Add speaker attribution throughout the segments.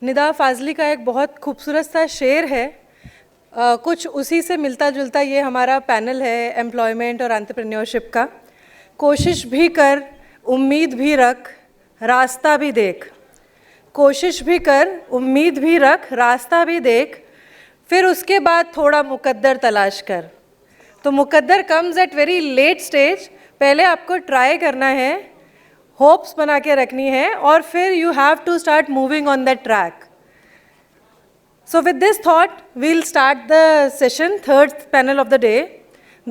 Speaker 1: निदा फाजली का एक बहुत खूबसूरत सा शेर है, कुछ उसी से मिलता जुलता ये हमारा पैनल है एम्प्लॉयमेंट और एंटरप्रेन्योरशिप का। कोशिश भी कर, उम्मीद भी रख, रास्ता भी देख। कोशिश भी कर, उम्मीद भी रख, रास्ता भी देख, फिर उसके बाद थोड़ा मुकद्दर तलाश कर। तो मुकद्दर comes at very late stage. पहले आपको ट्राई करना है, होप्स बना के रखनी है, और फिर you have to start moving on that track. So with this thought, we'll start the session, third panel of the day.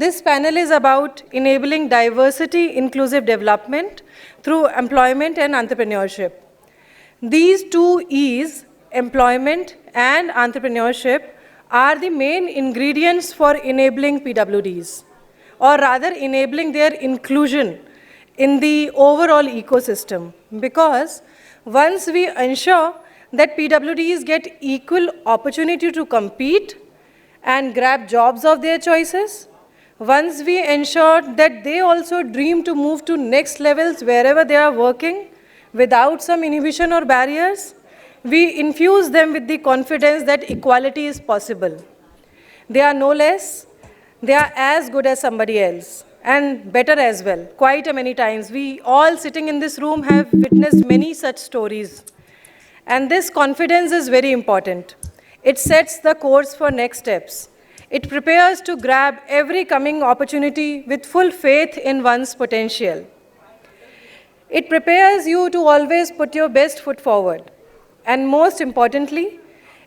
Speaker 1: This panel is about enabling diversity, inclusive development through employment and entrepreneurship. These two E's, employment and entrepreneurship, are the main ingredients for enabling PwDs, or rather enabling their inclusion in the overall ecosystem. Because once we ensure that PwDs get equal opportunity to compete and grab jobs of their choices, once we ensure that they also dream to move to next levels wherever they are working without some inhibition or barriers, we infuse them with the confidence that equality is possible. They are no less, they are as good as somebody else, and better as well. Quite many times, we all sitting in this room have witnessed many such stories. And this confidence is very important. It sets the course for next steps. It prepares to grab every coming opportunity with full faith in one's potential. It prepares you to always put your best foot forward. And most importantly,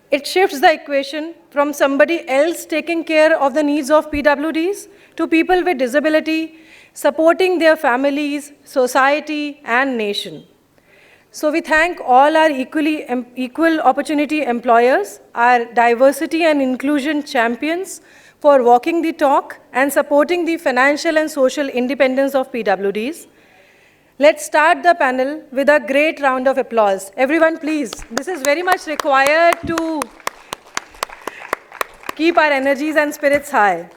Speaker 1: it shifts the equation from somebody else taking care of the needs of PwDs to people with disability, supporting their families, society, and nation. So we thank all our equal opportunity employers, our diversity and inclusion champions, for walking the talk and supporting the financial and social independence of PwDs. Let's start the panel with a great round of applause. Everyone, please. This is very much required to keep our energies and spirits high.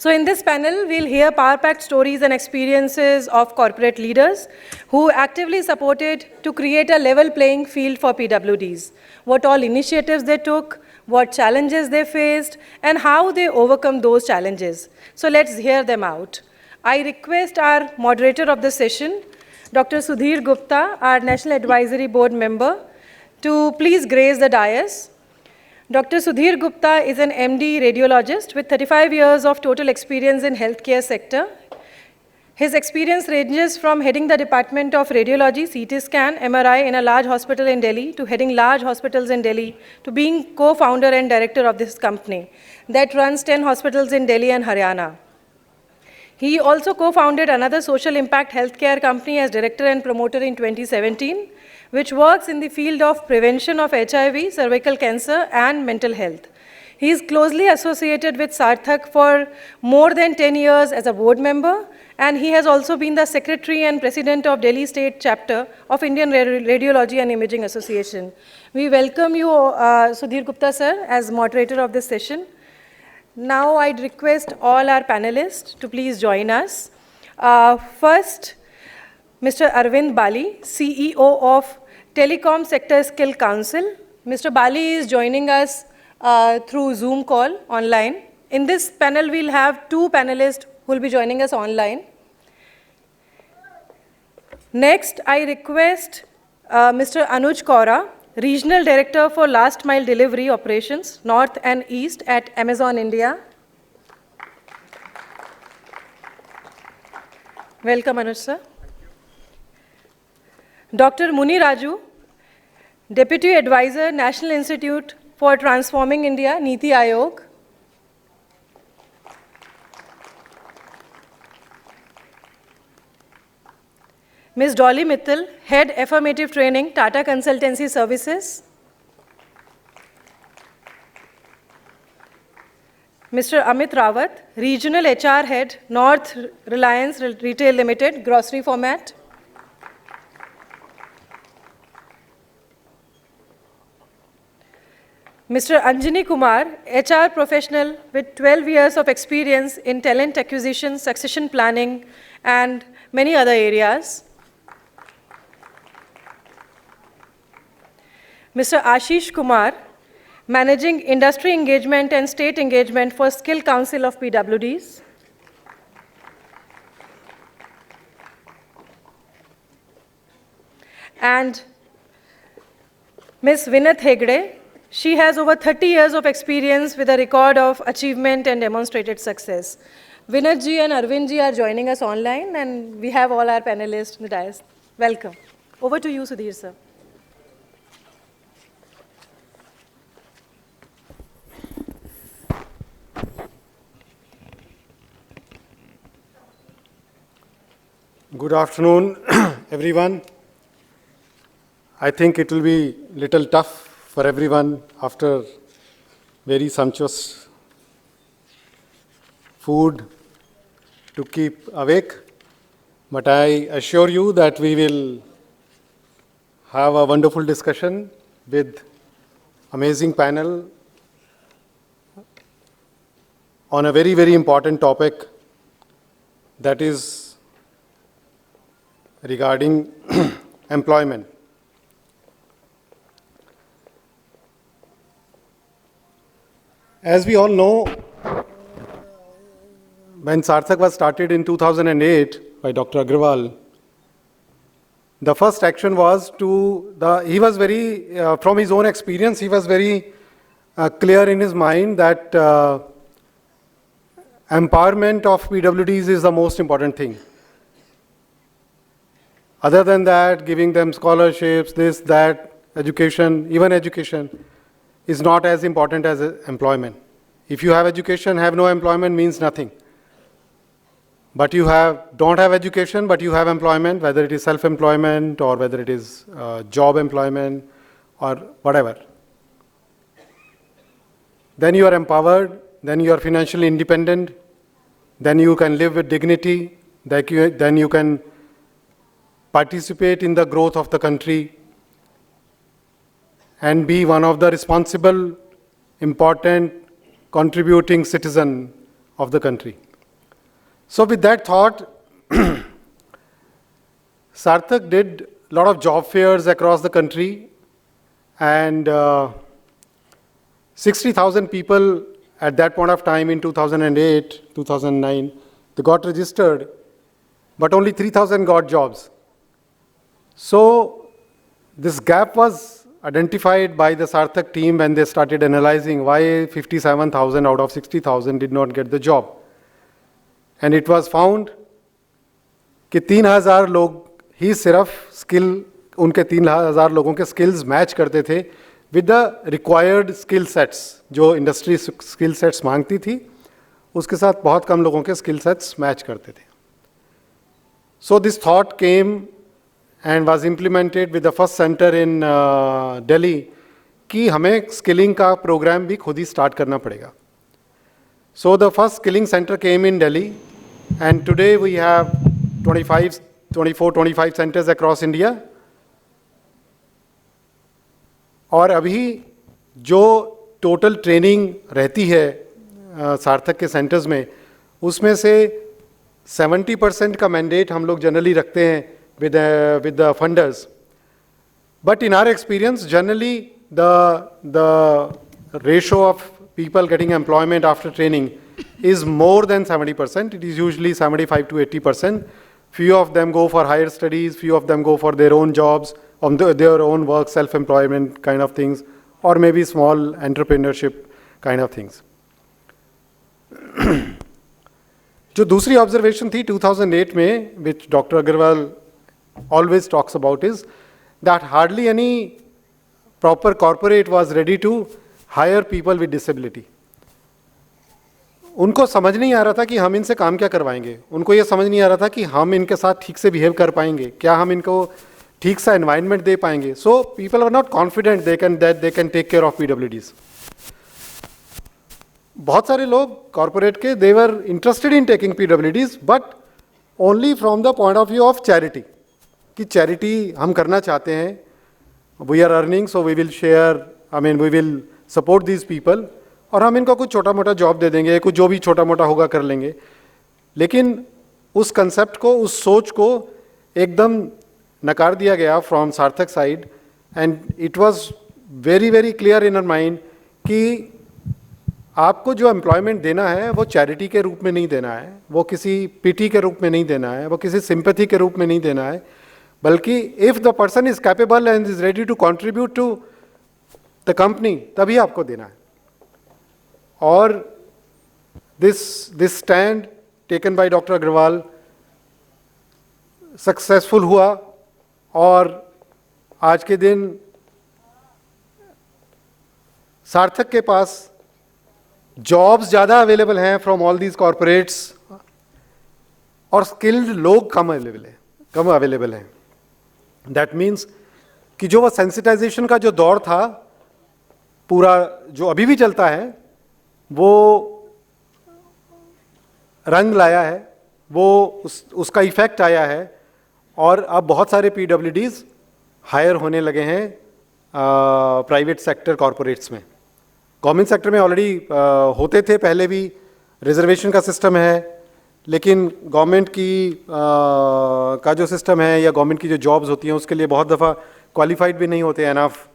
Speaker 1: So in this panel, we'll hear power-packed stories and experiences of corporate leaders who actively supported to create a level playing field for PwDs, what all initiatives they took, what challenges they faced, and how they overcome those challenges. So let's hear them out. I request our moderator of the session, Dr. Sudhir Gupta, our National Advisory Board member, to please grace the dais. Dr. Sudhir Gupta is an MD radiologist with 35 years of total experience in healthcare sector. His experience ranges from heading the Department of Radiology, CT scan, MRI in a large hospital in Delhi, to heading large hospitals in Delhi, to being co-founder and director of this company that runs 10 hospitals in Delhi and Haryana. He also co-founded another social impact healthcare company as director and promoter in 2017, which works in the field of prevention of HIV, cervical cancer, and mental health. He is closely associated with Sarthak for more than 10 years as a board member, and he has also been the secretary and president of Delhi State Chapter of Indian Radiology and Imaging Association. We welcome you, Sudhir Gupta sir, as moderator of this session. Now I'd request all our panelists to please join us. First, Mr. Arvind Bali, CEO of Telecom Sector Skill Council. Mr. Bali is joining us through Zoom call online. In this panel, we'll have two panelists who will be joining us online. Next, I request Mr. Anuj Kaura, Regional Director for Last Mile Delivery Operations, North and East at Amazon India. Welcome, Anuj sir. Dr. Muni Raju, Deputy Advisor, National Institute for Transforming India, Niti Aayog. Ms. Dolly Mittal, Head Affirmative Training, Tata Consultancy Services. Mr. Amit Rawat, Regional HR Head, North Reliance Retail Limited, Grocery Format. Mr. Anjani Kumar, HR professional with 12 years of experience in talent acquisition, succession planning, and many other areas. Mr. Ashish Kumar, Managing Industry Engagement and State Engagement for Skill Council of PwDs. And Ms. Vinat Hegde, she has over 30 years of experience with a record of achievement and demonstrated success. Vinat ji and Arvind ji are joining us online, and we have all our panelists in the dais. Welcome. Over to you, Sudhir sir.
Speaker 2: Good afternoon, everyone. I think it will be a little tough for everyone after very sumptuous food to keep awake. But I assure you that we will have a wonderful discussion with amazing panel on a very, very important topic, that is regarding employment. As we all know, when Sarthak was started in 2008 by Dr. Aggarwal, the first action was he was very, from his own experience, he was very clear in his mind that empowerment of PwDs is the most important thing. Other than that, giving them scholarships, this, that, education, even education, is not as important as employment. If you have education, have no employment means nothing. But you don't have education, but you have employment, whether it is self-employment or whether it is job employment or whatever. Then you are empowered, then you are financially independent, then you can live with dignity, then you can participate in the growth of the country and be one of the responsible, important, contributing citizen of the country. So with that thought, Sarthak did a lot of job fairs across the country, and 60,000 people at that point of time in 2008, 2009, they got registered, but only 3,000 got jobs. So this gap was identified by the Sarthak team when they started analyzing why 57,000 out of 60,000 did not get the job. And it was found कि 3,000 लोग ही सिर्फ skill, उनके 3,000 लोगों के skills match करते थे with the required skill sets, जो industry skill sets मांगती थी, उसके साथ बहुत कम लोगों के स्किल सेट्स मैच करते थे. So this thought came and was implemented with the first center in Delhi कि हमें स्किलिंग का प्रोग्राम भी खुद ही स्टार्ट करना पड़ेगा. So the first skilling center came in Delhi, and today we have 24-25 centers across India. और अभी जो टोटल ट्रेनिंग रहती है सार्थक के सेंटर्स में, उसमें से 70% का मैंडेट हम लोग जनरली रखते हैं with the funders. But in our experience, generally the ratio of people getting employment after training is more than 70%. It is usually 75 to 80%. Few of them go for higher studies, few of them go for their own jobs, on their own work, self-employment kind of things, or maybe small entrepreneurship kind of things. जो दूसरी observation थी 2008 में, which Dr. Aggarwal always talks about, is that hardly any proper corporate was ready to hire people with disability. उनको समझ नहीं आ रहा था कि हम इनसे काम क्या करवाएंगे, उनको ये समझ नहीं आ रहा था कि हम इनके साथ ठीक से बिहेव कर पाएंगे, क्या हम इनको ठीक सा एनवायरनमेंट दे पाएंगे. So people are not confident they can take care of PwDs. बहुत सारे लोग कॉर्पोरेट के they were interested in taking PwDs, but only from the point of view of charity, कि चैरिटी हम करना चाहते हैं, we are earning so we will share, we will support these people, और हम इनको कुछ छोटा मोटा जॉब दे देंगे, कुछ जो भी छोटा मोटा होगा कर लेंगे. लेकिन उस कंसेप्ट को, उस सोच को एकदम नकार दिया गया from Sarthak side, and it was very very clear in our mind कि आपको जो एम्प्लॉयमेंट देना है वो चैरिटी के रूप में नहीं देना है, वो किसी पिटी के रूप में नहीं देना है, वो किसी सिंपैथी के रूप में नहीं देना है, बल्कि if the person is capable and is ready to contribute to the company, तभी आपको देना है. और this stand taken by doctor Agarwal successful हुआ और आज के दिन सार्थक के पास जॉब्स ज़्यादा अवेलेबल हैं फ्रॉम ऑल दीज कॉरपोरेट्स और स्किल्ड लोग कम अवेलेबल हैं. दैट मीन्स कि जो वो सेंसिटाइजेशन का जो दौर था पूरा, जो अभी भी चलता है, वो रंग लाया है, वो उसका इफेक्ट आया है और अब बहुत सारे PwDs हायर होने लगे हैं प्राइवेट सेक्टर कॉरपोरेट्स में. गवर्नमेंट सेक्टर में ऑलरेडी होते थे पहले भी, रिजर्वेशन का सिस्टम है, लेकिन गवर्नमेंट की का जो सिस्टम है या गवर्नमेंट की जो जॉब्स होती हैं उसके लिए बहुत दफ़ा क्वालिफाइड भी नहीं होते एनफ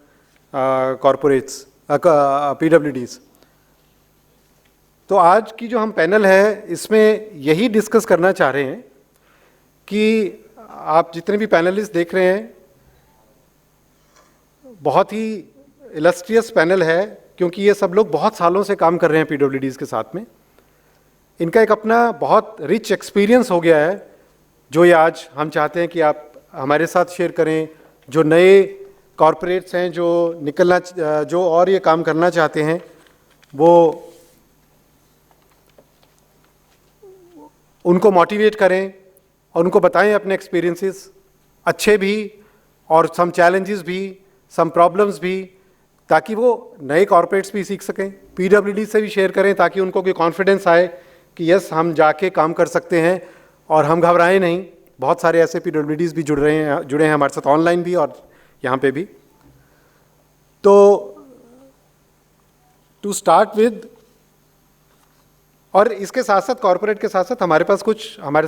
Speaker 2: कॉरपोरेट्स PwDs. तो आज की जो हम पैनल है इसमें यही डिस्कस करना चाह रहे हैं कि आप जितने भी पैनलिस्ट देख रहे हैं, बहुत ही इलस्ट्रियस पैनल है क्योंकि ये सब लोग बहुत सालों से काम कर रहे हैं PwDs के साथ में. इनका एक अपना बहुत रिच एक्सपीरियंस हो गया है जो ये आज हम चाहते हैं कि आप हमारे साथ शेयर करें. जो नए कॉरपोरेट्स हैं जो और ये काम करना चाहते हैं, वो उनको मोटिवेट करें और उनको बताएं अपने एक्सपीरियंसेस, अच्छे भी और सम चैलेंजेस भी, सम प्रॉब्लम्स भी, ताकि वो नए कॉरपोरेट्स भी सीख सकें. PwD से भी शेयर करें ताकि उनको कोई कॉन्फिडेंस आए कि यस हम जाके काम कर सकते हैं और हम घबराएं नहीं. बहुत सारे ऐसे PwDs भी जुड़े हैं हमारे साथ ऑनलाइन भी और यहाँ पे भी. तो टू स्टार्ट विद, और इसके साथ साथ कॉरपोरेट के साथ साथ हमारे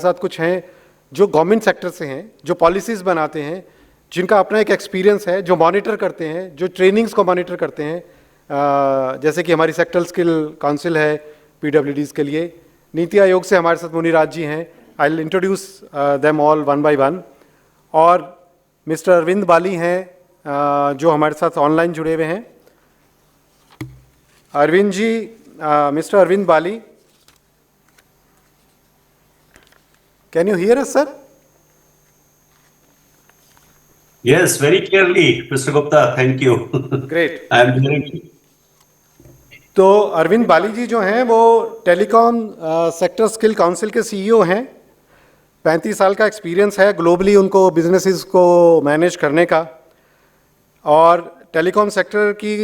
Speaker 2: साथ कुछ हैं जो गवर्नमेंट सेक्टर से हैं, जो पॉलिसीज़ बनाते हैं, जिनका अपना एक एक्सपीरियंस है, जो मॉनिटर करते हैं, जो ट्रेनिंग्स को मॉनिटर करते हैं. जैसे कि हमारी सेक्टरल स्किल काउंसिल है PwDs के लिए. नीति आयोग से हमारे साथ मुनिराज जी हैं. I will introduce them all one by one. और मिस्टर अरविंद बाली हैं जो हमारे साथ ऑनलाइन जुड़े हुए हैं. Arvind ji, mister Arvind Bali, can you hear us, sir?
Speaker 3: Yes, very clearly, Mr. Gupta. Thank you.
Speaker 2: Great.
Speaker 3: I am hearing you.
Speaker 2: तो अरविंद बाली जी जो हैं वो टेलीकॉम सेक्टर स्किल काउंसिल के CEO हैं. 35 साल का एक्सपीरियंस है ग्लोबली उनको बिजनेसेस को मैनेज करने का. और टेलीकॉम सेक्टर की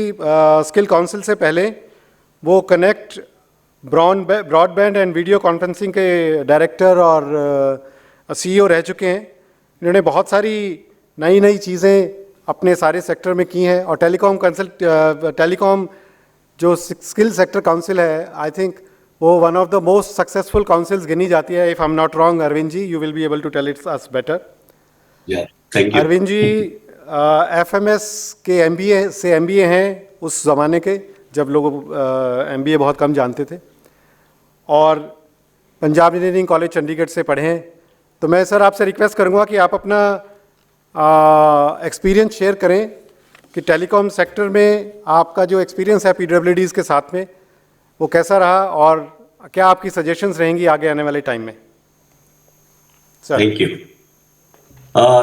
Speaker 2: स्किल काउंसिल से पहले वो connect broadband and video conferencing के डायरेक्टर और CEO रह चुके हैं. इन्होंने बहुत सारी नई चीज़ें अपने सारे सेक्टर में की हैं. और टेलीकॉम जो स्किल सेक्टर काउंसिल है, आई थिंक वो one of the most successful councils गिनी जाती है. If I am not wrong, Arvind ji, you will be able to tell it's us better.
Speaker 3: Thank you.
Speaker 2: Arvind ji FMS के MBA हैं उस ज़माने के जब लोग MBA बहुत कम जानते थे, और पंजाब इंजीनियरिंग कॉलेज चंडीगढ़ से पढ़े हैं. तो मैं सर आपसे रिक्वेस्ट करूंगा कि आप अपना एक्सपीरियंस शेयर करें कि टेलीकॉम सेक्टर में आपका जो एक्सपीरियंस है PwDs के साथ में वो कैसा रहा और क्या आपकी सजेशंस रहेंगी आगे आने वाले टाइम में. Sir.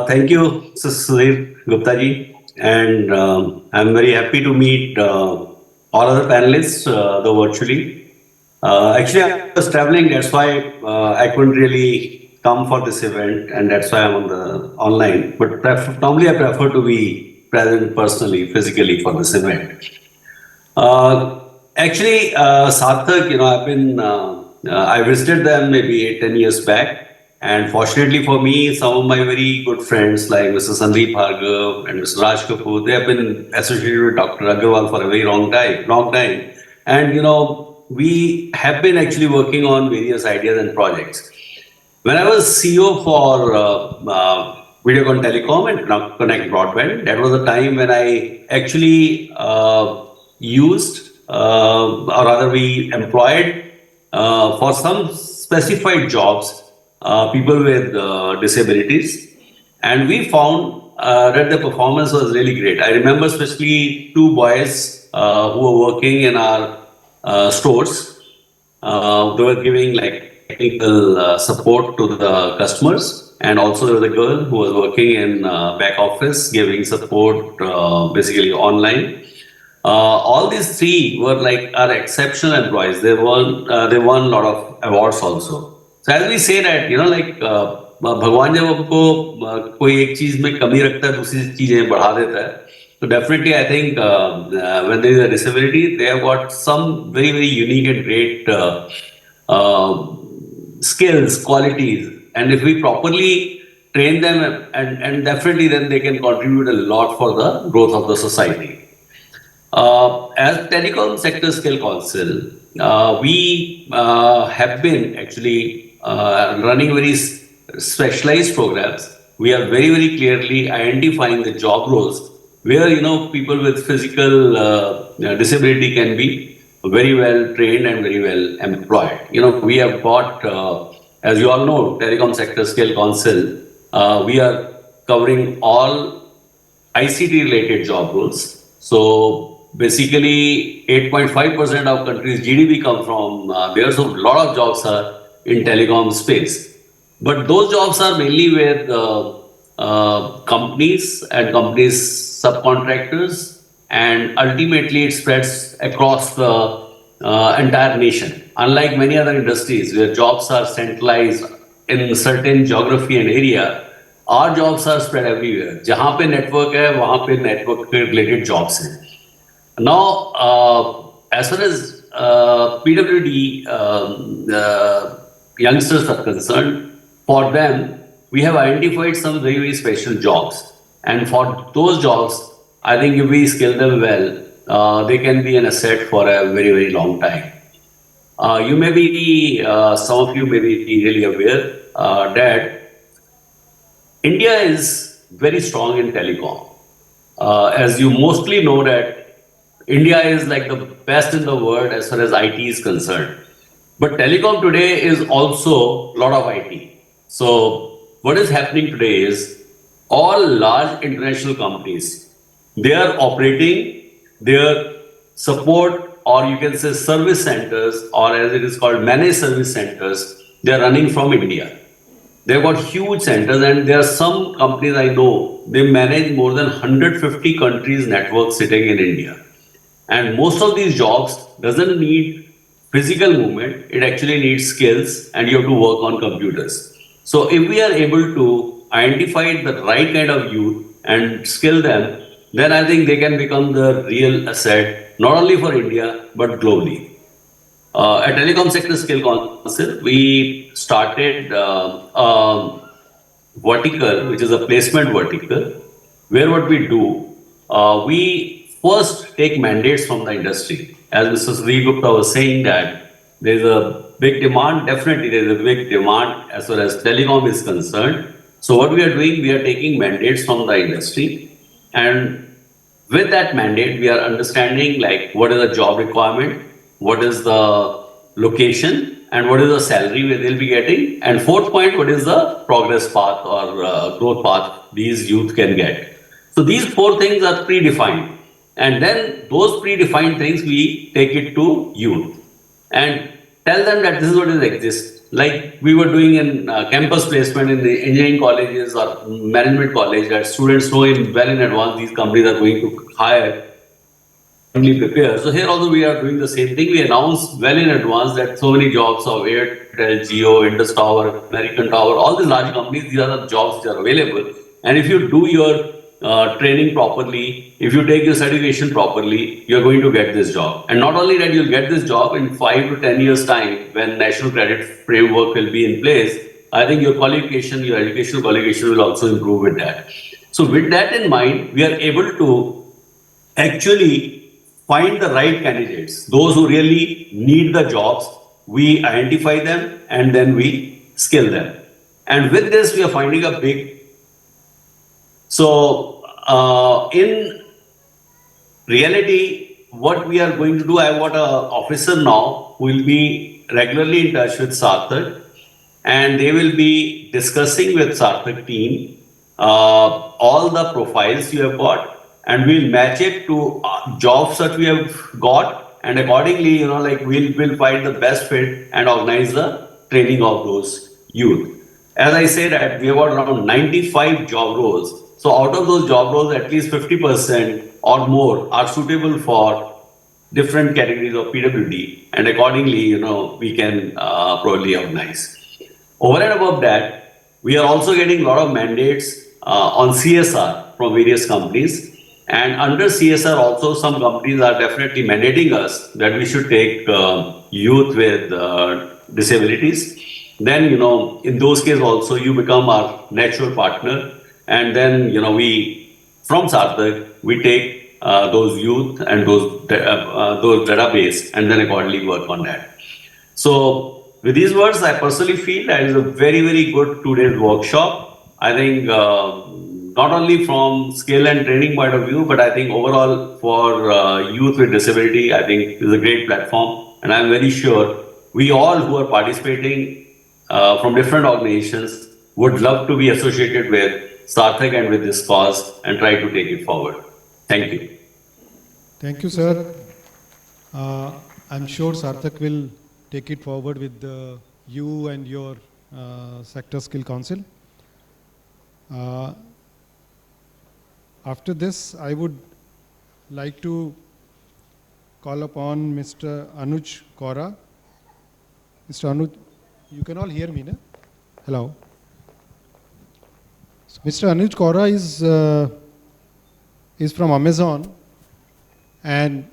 Speaker 3: Thank you, Sudhir Gupta ji, and I'm very happy to meet all other panelists though virtually. Actually, I was traveling, that's why I couldn't really come for this event, and that's why I'm on the online. But normally I prefer to be present personally, physically for this event. Actually, Sarthak, I visited them maybe 8-10 years back. And fortunately for me, some of my very good friends like Mr. Sandeep Bhargav and Mr. Raj Kapoor, they have been associated with Dr. Aggarwal for a very long time. And we have been actually working on various ideas and projects. When I was CEO for Videocon Telecom and Connect Broadband. That was the time when I actually used, or rather we employed for some specified jobs people with disabilities. And we found that the performance was really great. I remember especially two boys who were working in our stores. They were giving like technical support to the customers, and also there was a girl who was working in back office giving support basically online. All these three were like our exceptional employees. They won a lot of awards also. So as we say that, like भगवान जब हमको कोई एक चीज में कमी रखता है दूसरी चीजें बढ़ा देता है. So definitely I think when there is a disability, they have got some very, very unique and great skills, qualities, and if we properly train them, and definitely then they can contribute a lot for the growth of the society. As Telecom Sector Skill Council, we have been actually running very specialized programs. We are very, very clearly identifying the job roles where people with physical disability can be very well trained and very well employed. We have got, as you all know, Telecom Sector Skill Council. We are covering all ICT related job roles. So basically 8.5% of country's GDP come from there. So a lot of jobs are in telecom space. But those jobs are mainly with companies and companies subcontractors, and ultimately it spreads across the entire nation. Unlike many other industries where jobs are centralized in certain geography and area, our jobs are spread everywhere. जहाँ पे network है, वहाँ पे network related jobs हैं. Now, as far as PwD youngsters are concerned, for them, we have identified some very, very special jobs. And for those jobs, I think if we skill them well, they can be an asset for a very, very long time. You may be, some of you may be really aware that India is very strong in telecom. As you mostly know that India is like the best in the world as far as IT is concerned. But telecom today is also a lot of IT. So what is happening today is all large international companies, they are operating their support, or you can say service centers, or as it is called managed service centers, they are running from India. They've got huge centers, and there are some companies I know, they manage more than 150 countries network sitting in India. And most of these jobs doesn't need physical movement, it actually needs skills, and you have to work on computers. So if we are able to identify the right kind of youth and skill them, then I think they can become the real asset, not only for India, but globally. At Telecom Sector Skill Council, we started a vertical, which is a placement vertical, where what we do, we first take mandates from the industry. As Mr. Sri Gupta was saying that there is a big demand, definitely there is a big demand as far as telecom is concerned. So what we are doing, we are taking mandates from the industry, and with that mandate, we are understanding like what is the job requirement, what is the location, and what is the salary where they'll be getting, and fourth point, what is the progress path or growth path these youth can get. So these four things are predefined, and then those predefined things we take it to youth and tell them that this is what is exists. Like we were doing in campus placement in the engineering colleges or management college, that students know well in advance these companies are going to hire, prepare. So here also we are doing the same thing. We announce well in advance that so many jobs of Airtel, Jio, Indus Tower, American Tower, all these large companies, these are the jobs which are available. And if you do your training properly, if you take your certification properly, you're going to get this job. And not only that, you'll get this job in 5 to 10 years time when national credit framework will be in place. I think your qualification, your educational qualification will also improve with that. So with that in mind, we are able to actually find the right candidates, those who really need the jobs. We identify them and then we skill them. And with this, we are finding a big So in reality, what we are going to do, I want an officer now who will be regularly in touch with Sarthak, and they will be discussing with Sarthak team all the profiles you have got, and we'll match it to jobs that we have got, and accordingly, we'll find the best fit and organize the training of those youth. As I said, that we have got around 95 job roles. So out of those job roles, at least 50% or more are suitable for different categories of PWD, and accordingly, we can probably organize. Over and above that, we are also getting a lot of mandates on CSR from various companies. And under CSR also, some companies are definitely mandating us that we should take youth with disabilities. Then, in those cases also, you become our natural partner. And then, from Sarthak, we take those youth and those database, and then accordingly work on that. So with these words, I personally feel that is a very, very good 2 days workshop. I think not only from skill and training point of view, but I think overall for youth with disability, I think is a great platform. And I'm very sure we all who are participating from different organizations would love to be associated with Sarthak and with this cause and try to take it forward. Thank you.
Speaker 4: Thank you, sir. I'm sure Sarthak will take it forward with you and your Sector Skill Council. After this, I would like to call upon Mr. Anuj Kaura. Mr. Anuj, you can all hear me, no? Hello. So Mr. Anuj Kaura is from Amazon, and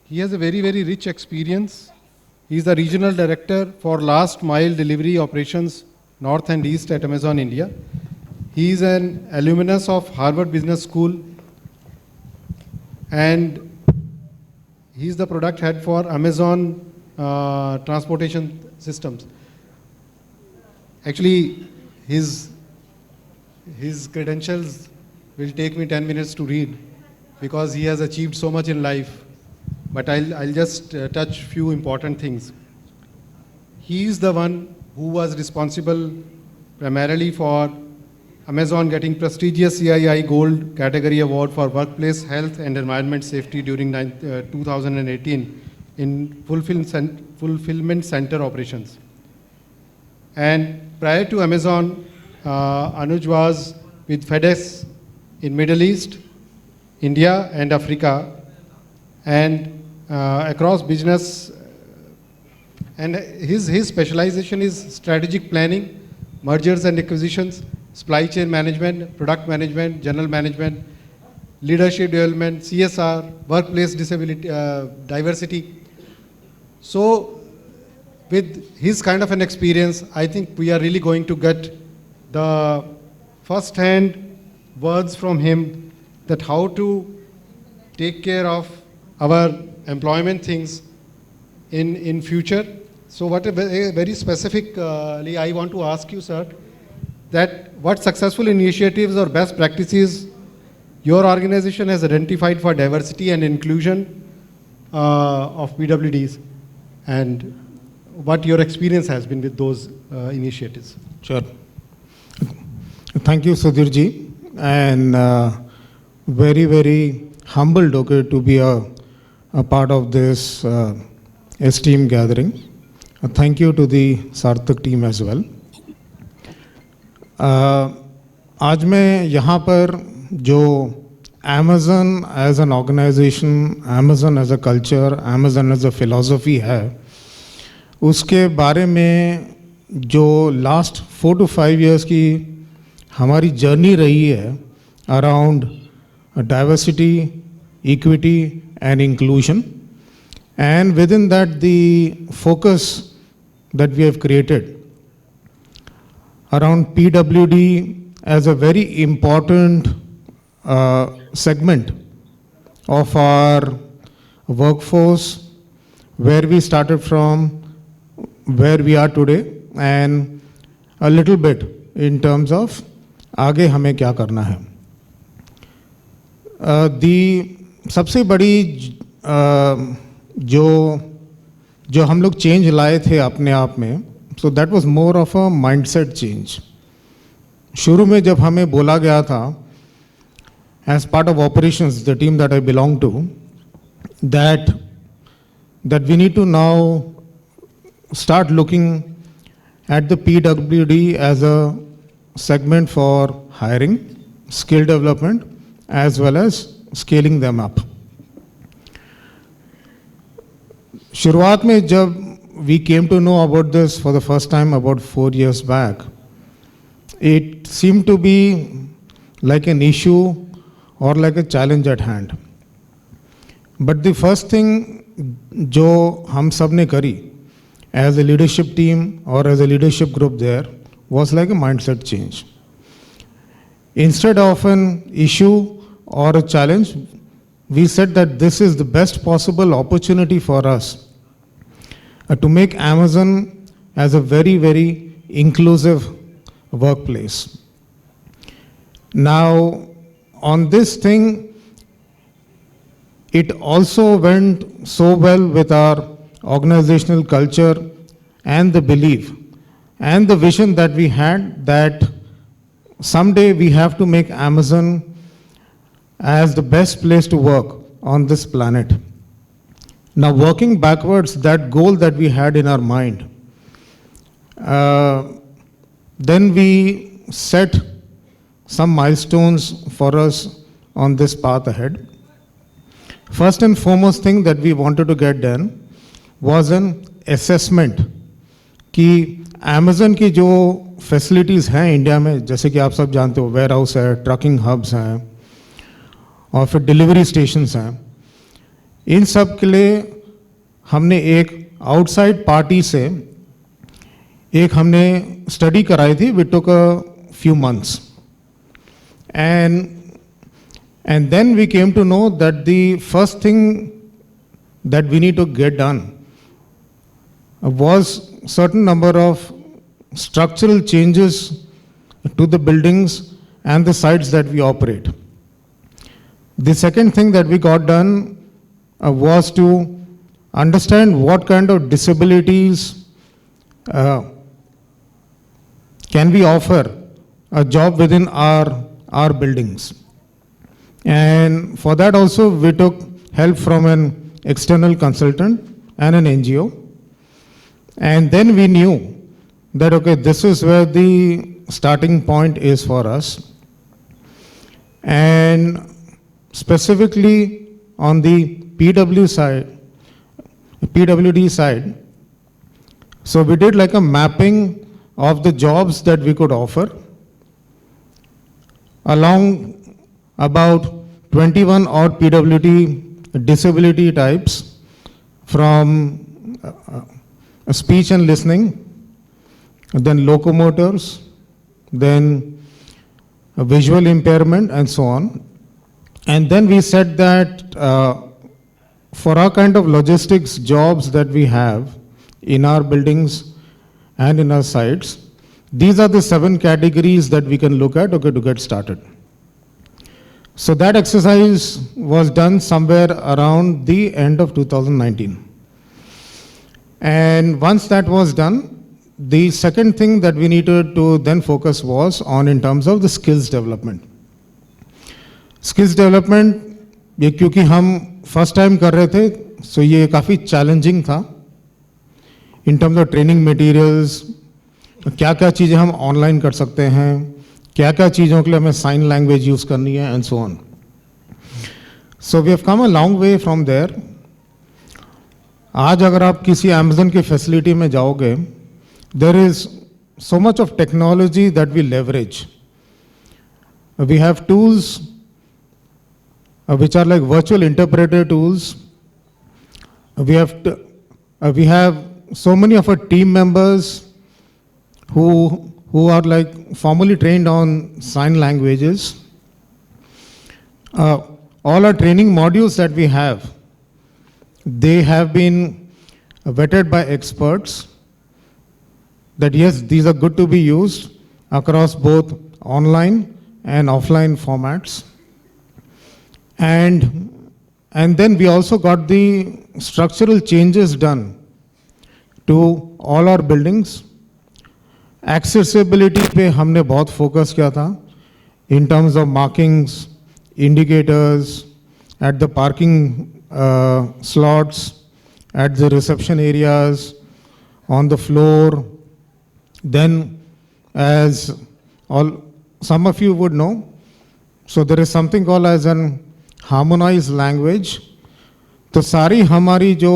Speaker 4: he has a very, very rich experience. He is the Regional Director for Last Mile Delivery Operations North and East at Amazon India. He is an alumnus of Harvard Business School, and he is the product head for Amazon Transportation Systems. Actually, his credentials will take me 10 minutes to read because he has achieved so much in life. But I'll just touch few important things. He is the one who was responsible primarily for Amazon getting prestigious CII Gold category award for workplace health and environment safety during 2018 in fulfillment center operations. And prior to Amazon, Anuj was with FedEx in Middle East, India and Africa, and across business. And his specialization is strategic planning, mergers and acquisitions, supply chain management, product management, general management, leadership development, CSR, workplace disability, diversity. So with his kind of an experience, I think we are really going to get the first-hand words from him that how to take care of our employment things in future. So what very specifically I want to ask you, sir, that what successful initiatives or best practices your organization has identified for diversity and inclusion of PwDs, and what your experience has been with those initiatives.
Speaker 5: Sure. Thank you, Sudhirji, and very, very humbled to be a part of this esteemed gathering. Thank you to the Sarthak team as well. आज मैं यहाँ पर जो Amazon as an organization, Amazon as a culture, Amazon as a philosophy है, उसके बारे में जो last 4 to 5 years की हमारी जर्नी रही है around diversity, equity and inclusion, and within that the focus that we have created around PwD as a very important segment of our workforce, where we started from, where we are today, and a little bit in terms of आगे हमें क्या करना है। सबसे बड़ी जो हम लोग चेंज लाए थे अपने आप में, so that was more of a mindset change. शुरू में जब हमें बोला गया था as part of operations, the team that I belong to, that we need to now start looking at the PwD as a segment for hiring, skill development, as well as scaling them up. शुरुआत में जब we came to know about this for the first time about 4 years back, it seemed to be like an issue or like a challenge at hand. But the first thing जो हम सब ने करी as a leadership team or as a leadership group there was like a mindset change. Instead of an issue or a challenge, we said that this is the best possible opportunity for us to make Amazon as a very, very inclusive workplace. Now, on this thing, it also went so well with our organizational culture and the belief and the vision that we had that someday we have to make Amazon as the best place to work on this planet. Now, working backwards, that goal that we had in our mind, then we set some milestones for us on this path ahead. First and foremost thing that we wanted to get done was an assessment कि Amazon की जो facilities हैं India में, जैसे कि आप सब जानते हो, वेयर हाउस है, ट्रकिंग हब्स हैं और फिर डिलीवरी स्टेशंस हैं, इन सब के लिए हमने एक आउटसाइड पार्टी से एक हमने स्टडी कराई थी. We took a few months and then we came to know that the first thing that we need to get done was certain number of structural changes to the buildings and the sites that we operate. The second thing that we got done was to understand what kind of disabilities can we offer a job within our buildings. And for that also we took help from an external consultant and an NGO. And then we knew that, okay, this is where the starting point is for us. And specifically on the PwD side, so we did like a mapping of the jobs that we could offer along about 21 odd PwD disability types, from speech and listening, then locomotors, then visual impairment, and so on. And then we said that for our kind of logistics jobs that we have in our buildings and in our sites, these are the 7 categories that we can look at, okay, to get started. So that exercise was done somewhere around the end of 2019. And once that was done, the second thing that we needed to then focus was on in terms of the skills development. Skills development, ये क्योंकि हम first time कर रहे थे, सो ये काफ़ी challenging था in terms of training materials, क्या क्या चीज़ें हम ऑनलाइन कर सकते हैं, क्या क्या चीज़ों के लिए हमें साइन लैंग्वेज यूज़ करनी है, and so on. So we have come a long way from there. आज अगर आप किसी अमेज़न की फैसिलिटी में जाओगे, there is so much of technology that we leverage. We have tools which are like virtual interpreter tools. We have so many of our team members who are like formally trained on sign languages. All our training modules that we have, they have been vetted by experts that yes, these are good to be used across both online and offline formats. And then we also got the structural changes done to all our buildings. Accessibility पे हमने बहुत focus किया था in terms of markings, indicators at the parking slots, at the reception areas, on the floor. Then, as some of you would know, so there is something called as an harmonized language. तो सारी हमारी जो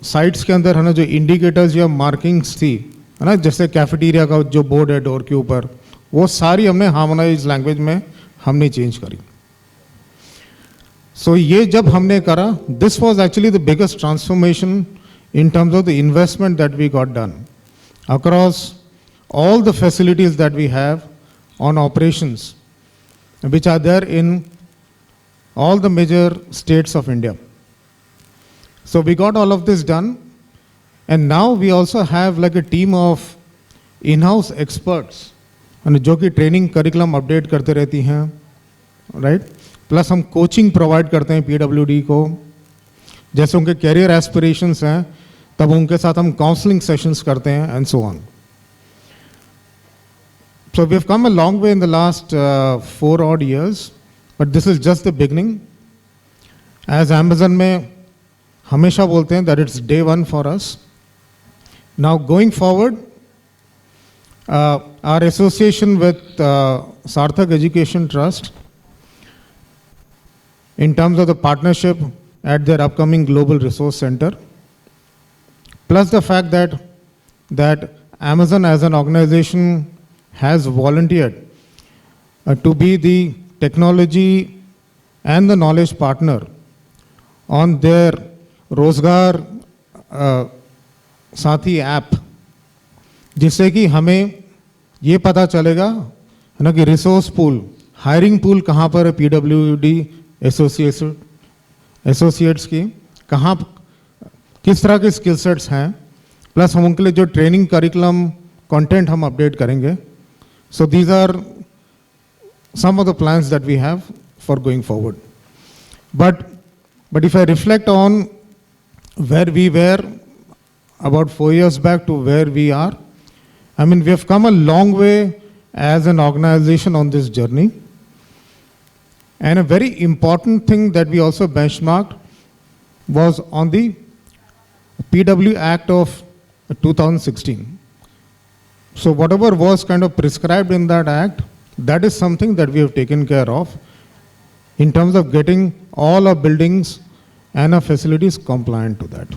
Speaker 5: sites के अंदर है ना, जो indicators या मार्किंग्स थी है ना, जैसे कैफेटेरिया का जो बोर्ड है डोर के ऊपर, वो सारी हमने हार्मोनाइज लैंग्वेज में हमने चेंज करी. सो ये जब हमने करा, this was actually the biggest transformation in terms of the investment that we got done across all the facilities that we have on operations, which are there in all the major states of India. So we got all of this done, and now we also have like a team of in-house experts, and जो कि training curriculum update करते रहती हैं, right? Plus हम coaching provide करते हैं PwD को, जैसे उनके career aspirations हैं, तब उनके साथ हम counseling sessions करते हैं, and so on. So we have come a long way in the last 4 odd years, but this is just the beginning. As Amazon में हमेशा बोलते हैं that it's day one for us. Now going forward, our association with Sarthak Educational Trust, in terms of the partnership at their upcoming Global Resource Center, plus the fact that Amazon as an organization has volunteered to be the technology and the knowledge partner on their रोजगार साथी app, जिससे कि हमें ये पता चलेगा है ना कि रिसोर्स पूल, हायरिंग पूल कहाँ पर है PwD एसोसिएट्स की, कहाँ किस तरह के स्किल सेट्स हैं, प्लस हम उनके लिए जो ट्रेनिंग करिकुलम कंटेंट हम अपडेट करेंगे. So these are some of the plans that we have for going forward. But if I reflect on where we were about 4 years back to where we are, I mean, we have come a long way as an organization on this journey. And a very important thing that we also benchmarked was on the PW Act of 2016. So whatever was kind of prescribed in that act, that is something that we have taken care of in terms of getting all our buildings and our facilities compliant to that.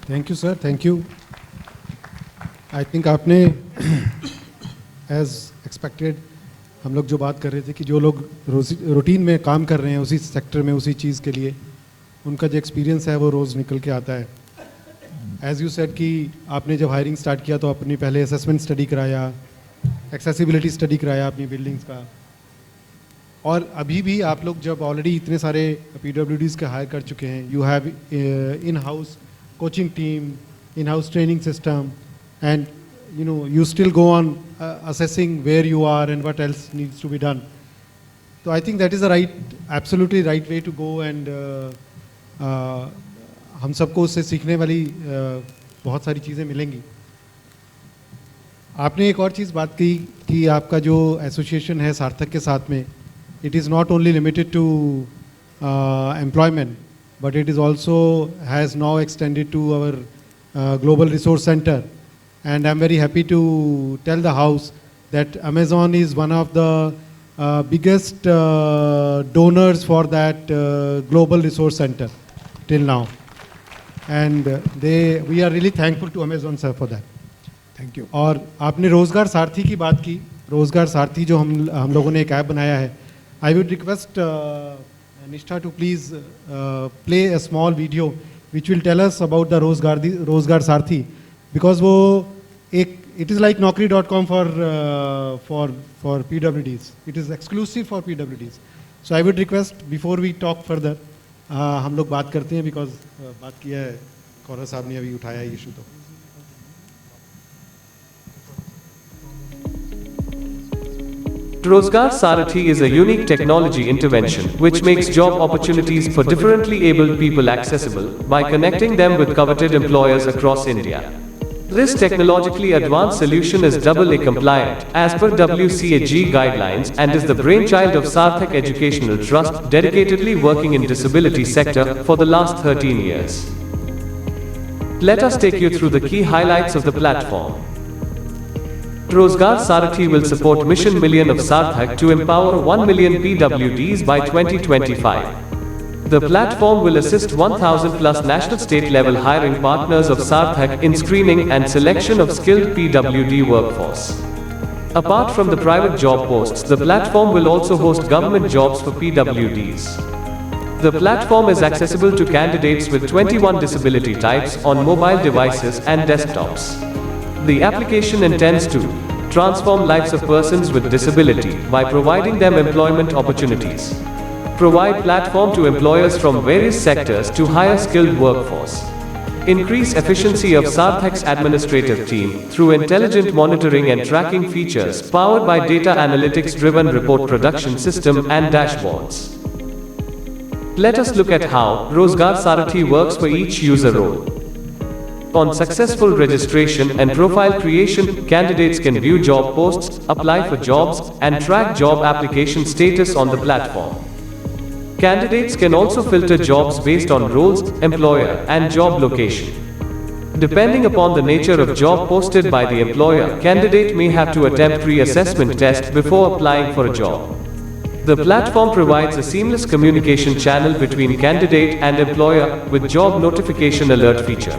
Speaker 4: Thank you, sir. Thank you. I think आपने as expected, हम लोग जो बात कर रहे थे कि जो लोग रूटीन में काम कर रहे हैं उसी सेक्टर में उसी चीज़ के लिए, उनका जो एक्सपीरियंस है वो रोज़ निकल के आता है. एज़ यू सेड कि आपने जब हायरिंग स्टार्ट किया तो अपनी पहले असेसमेंट स्टडी कराया, एक्सेसिबिलिटी स्टडी कराया अपनी बिल्डिंग्स का, और अभी भी आप लोग जब ऑलरेडी इतने सारे PwDs के हायर कर चुके हैं, you have in house coaching team, in house training system, and you know you still go on assessing where you are and what else needs to be done. So I think that is the right, absolutely right way to go, and हम सबको उससे सीखने वाली बहुत सारी चीज़ें मिलेंगी. आपने एक और चीज़ बात की कि आपका जो एसोसिएशन है सार्थक के साथ में, it is not only limited to employment, but it is also has now extended to our global resource center. And I'm very happy to tell the house that Amazon is one of the biggest donors for that global resource center till now. And we are really thankful to Amazon sir for that.
Speaker 5: Thank you.
Speaker 4: और आपने रोज़गार सारथी की बात की, रोज़गार सारथी जो हम लोगों ने एक ऐप बनाया है. I would request Nishtha to please play a small video which will tell us about the रोज़गार सारथी, because वो एक it is like naukri.com for PwDs. It is exclusive for PwDs. So I would request before we talk further, हम लोग बात करते हैं because बात किया है कौर साहब ने अभी उठाया इशू तो।
Speaker 6: Rozgar Sarathi is a unique technology intervention which makes job opportunities for differently abled people accessible by connecting them with coveted employers across India. This technologically advanced solution is AA compliant as per WCAG guidelines and is the brainchild of Sarthak Educational Trust, dedicatedly working in disability sector for the last 13 years. Let us take you through the key highlights of the platform. Rozgar Sarathi will support Mission Million of Sarthak to empower 1 million PwDs by 2025. The platform will assist 1,000 plus national state level hiring partners of Sarthak in screening and selection of skilled PwD workforce. Apart from the private job posts, the platform will also host government jobs for PwDs. The platform is accessible to candidates with 21 disability types on mobile devices and desktops. The application intends to transform lives of persons with disability by providing them employment opportunities, provide platform to employers from various sectors to hire skilled workforce, increase efficiency of Sarthak's administrative team through intelligent monitoring and tracking features powered by data analytics driven report production system and dashboards. Let us look at how Rozgar Sarathi works for each user role. On successful registration and profile creation, candidates can view job posts, apply for jobs, and track job application status on the platform. Candidates can also filter jobs based on roles, employer, and job location. Depending upon the nature of job posted by the employer, candidate may have to attempt pre-assessment test before applying for a job. The platform provides a seamless communication channel between candidate and employer with job notification alert feature.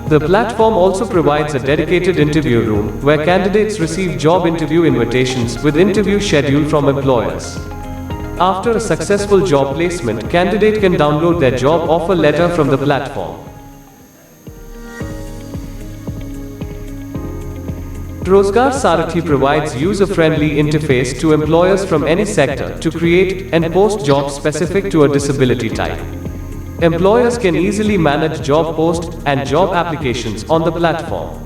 Speaker 6: The platform also provides a dedicated interview room where candidates receive job interview invitations with interview schedule from employers. After a successful job placement, candidate can download their job offer letter from the platform. Rozgar Sarathi provides user-friendly interface to employers from any sector to create and post jobs specific to a disability type. Employers can easily manage job posts and job applications on the platform.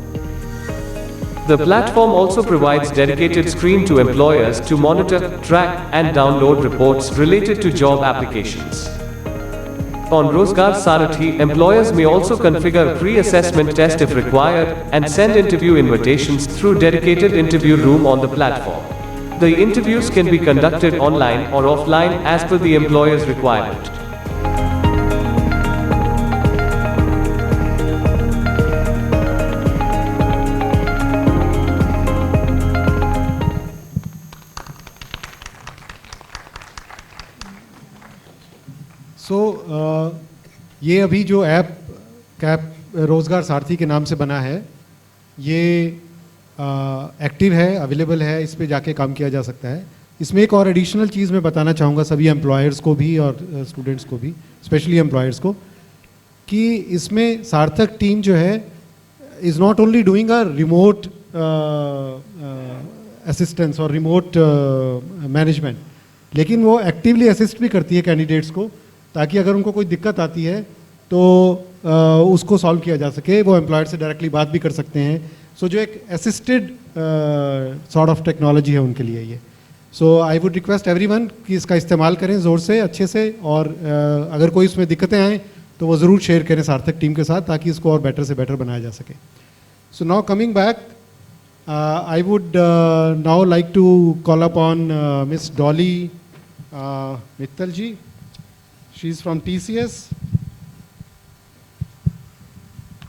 Speaker 6: The platform also provides dedicated screen to employers to monitor, track, and download reports related to job applications. On Rozgar Sarathi, employers may also configure a pre-assessment test if required and send interview invitations through dedicated interview room on the platform. The interviews can be conducted online or offline as per the employer's requirement.
Speaker 4: ये अभी जो app रोज़गार सारथी के नाम से बना है, ये एक्टिव है, अवेलेबल है, इस पे जाके काम किया जा सकता है। इसमें एक और एडिशनल चीज़ मैं बताना चाहूँगा सभी एम्प्लॉयर्स को भी और स्टूडेंट्स को भी, स्पेशली एम्प्लॉयर्स को, कि इसमें सार्थक टीम जो है is not only doing a remote assistance और रिमोट मैनेजमेंट, लेकिन वो एक्टिवली असिस्ट भी करती है कैंडिडेट्स को, ताकि अगर उनको कोई दिक्कत आती है तो उसको सॉल्व किया जा सके। वो एम्प्लॉयर से डायरेक्टली बात भी कर सकते हैं। सो जो एक असिस्टेड सॉर्ट ऑफ टेक्नोलॉजी है उनके लिए ये। सो आई वुड रिक्वेस्ट एवरीवन कि इसका इस्तेमाल करें ज़ोर से, अच्छे से, और अगर कोई इसमें दिक्कतें आएँ तो वो ज़रूर शेयर करें सार्थक टीम के साथ, ताकि इसको और बेटर से बेटर बनाया जा सके। So now coming back, I would now like to call upon Miss Dolly Mittal ji. She is from TCS.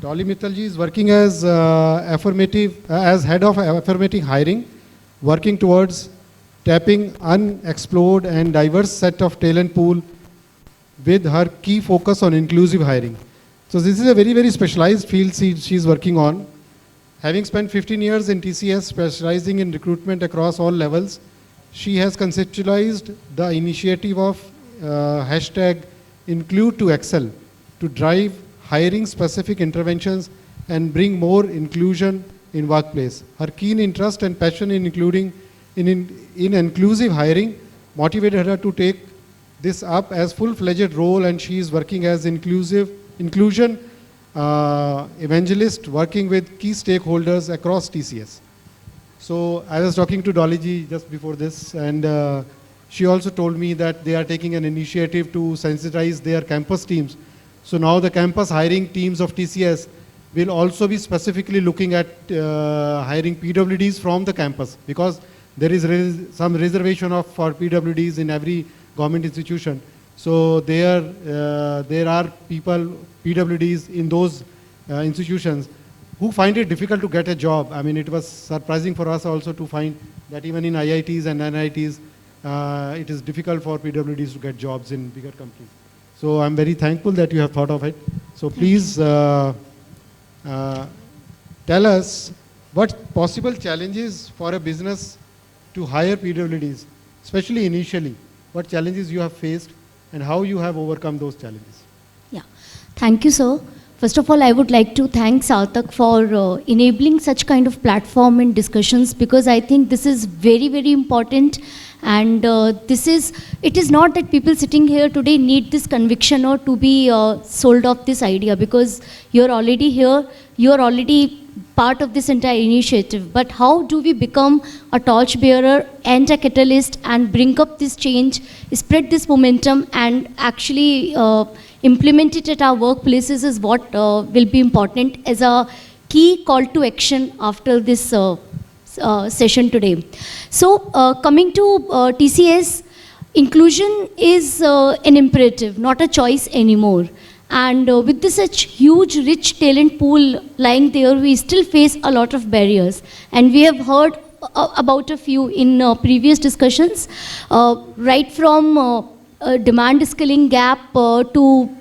Speaker 4: Dolly Mittal ji is working as as head of affirmative hiring, working towards tapping unexplored and diverse set of talent pool with her key focus on inclusive hiring. So this is a very, very specialized field she is working on. Having spent 15 years in TCS specializing in recruitment across all levels, she has conceptualized the initiative of hashtag include to excel to drive hiring specific interventions and bring more inclusion in workplace. Her keen interest and passion in including in inclusive hiring motivated her to take this up as full-fledged role, and she is working as inclusion evangelist working with key stakeholders across TCS. So I was talking to Dolly ji just before this, and she also told me that they are taking an initiative to sensitize their campus teams. So now the campus hiring teams of TCS will also be specifically looking at hiring PwDs from the campus, because there is some reservation for PwDs in every government institution. So there are people, PwDs in those institutions who find it difficult to get a job. I mean, it was surprising for us also to find that even in IITs and NITs, it is difficult for PwDs to get jobs in bigger companies. So I'm very thankful that you have thought of it. So please tell us what possible challenges for a business to hire PwDs, especially initially. What challenges you have faced and how you have overcome those challenges.
Speaker 7: Yeah, thank you, sir. First of all, I would like to thank Sarthak for enabling such kind of platform and discussions, because I think this is very, very important. And it is not that people sitting here today need this conviction or to be sold off this idea, because you're already here, you're already part of this entire initiative. But how do we become a torchbearer and a catalyst and bring up this change, spread this momentum, and actually implement it at our workplaces is what will be important as a key call to action after this session today. So coming to TCS, inclusion is an imperative, not a choice anymore. And with this such huge, rich talent pool lying there, we still face a lot of barriers. And we have heard about a few in previous discussions, right from demand skilling gap to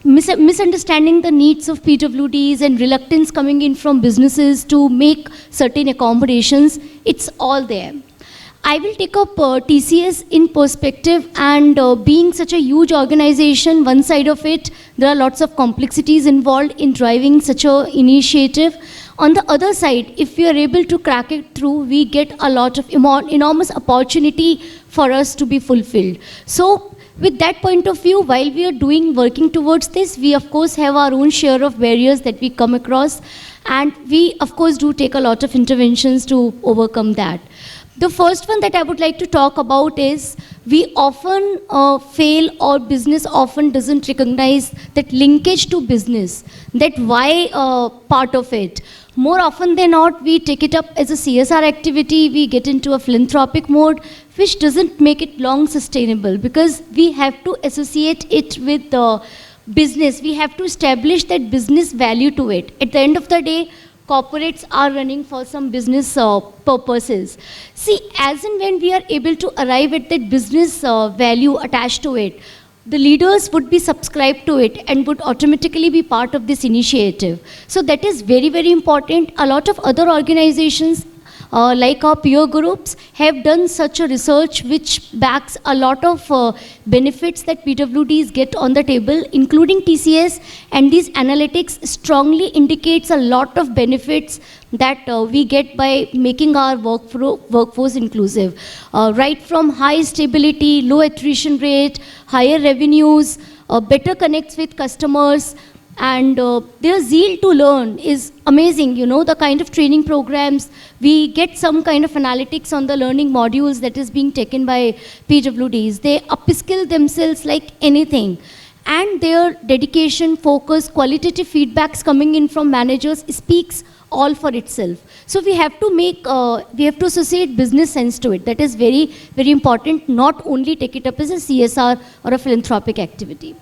Speaker 7: misunderstanding the needs of PwDs and reluctance coming in from businesses to make certain accommodations. It's all there. I will take up TCS in perspective, and being such a huge organization, one side of it, there are lots of complexities involved in driving such an initiative. On the other side, if we are able to crack it through, we get a lot of enormous opportunity for us to be fulfilled. So with that point of view, while we are working towards this, we of course have our own share of barriers that we come across, and we of course do take a lot of interventions to overcome that. The first one that I would like to talk about is we often fail, or business often doesn't recognize that linkage to business, that why part of it. More often than not, we take it up as a CSR activity, we get into a philanthropic mode, which doesn't make it long sustainable, because we have to associate it with business. We have to establish that business value to it. At the end of the day, corporates are running for some business purposes. See, as and when we are able to arrive at that business value attached to it, the leaders would be subscribed to it and would automatically be part of this initiative. So that is very, very important. A lot of other organizations like our peer groups have done such a research which backs a lot of benefits that PwDs get on the table, including TCS, and these analytics strongly indicates a lot of benefits that we get by making our workforce inclusive. Right from high stability, low attrition rate, higher revenues, better connects with customers, and their zeal to learn is amazing. You know, the kind of training programs, we get some kind of analytics on the learning modules that is being taken by PwDs. They upskill themselves like anything. And their dedication, focus, qualitative feedbacks coming in from managers speaks all for itself. So we have to associate business sense to it. That is very, very important, not only take it up as a CSR or a philanthropic activity.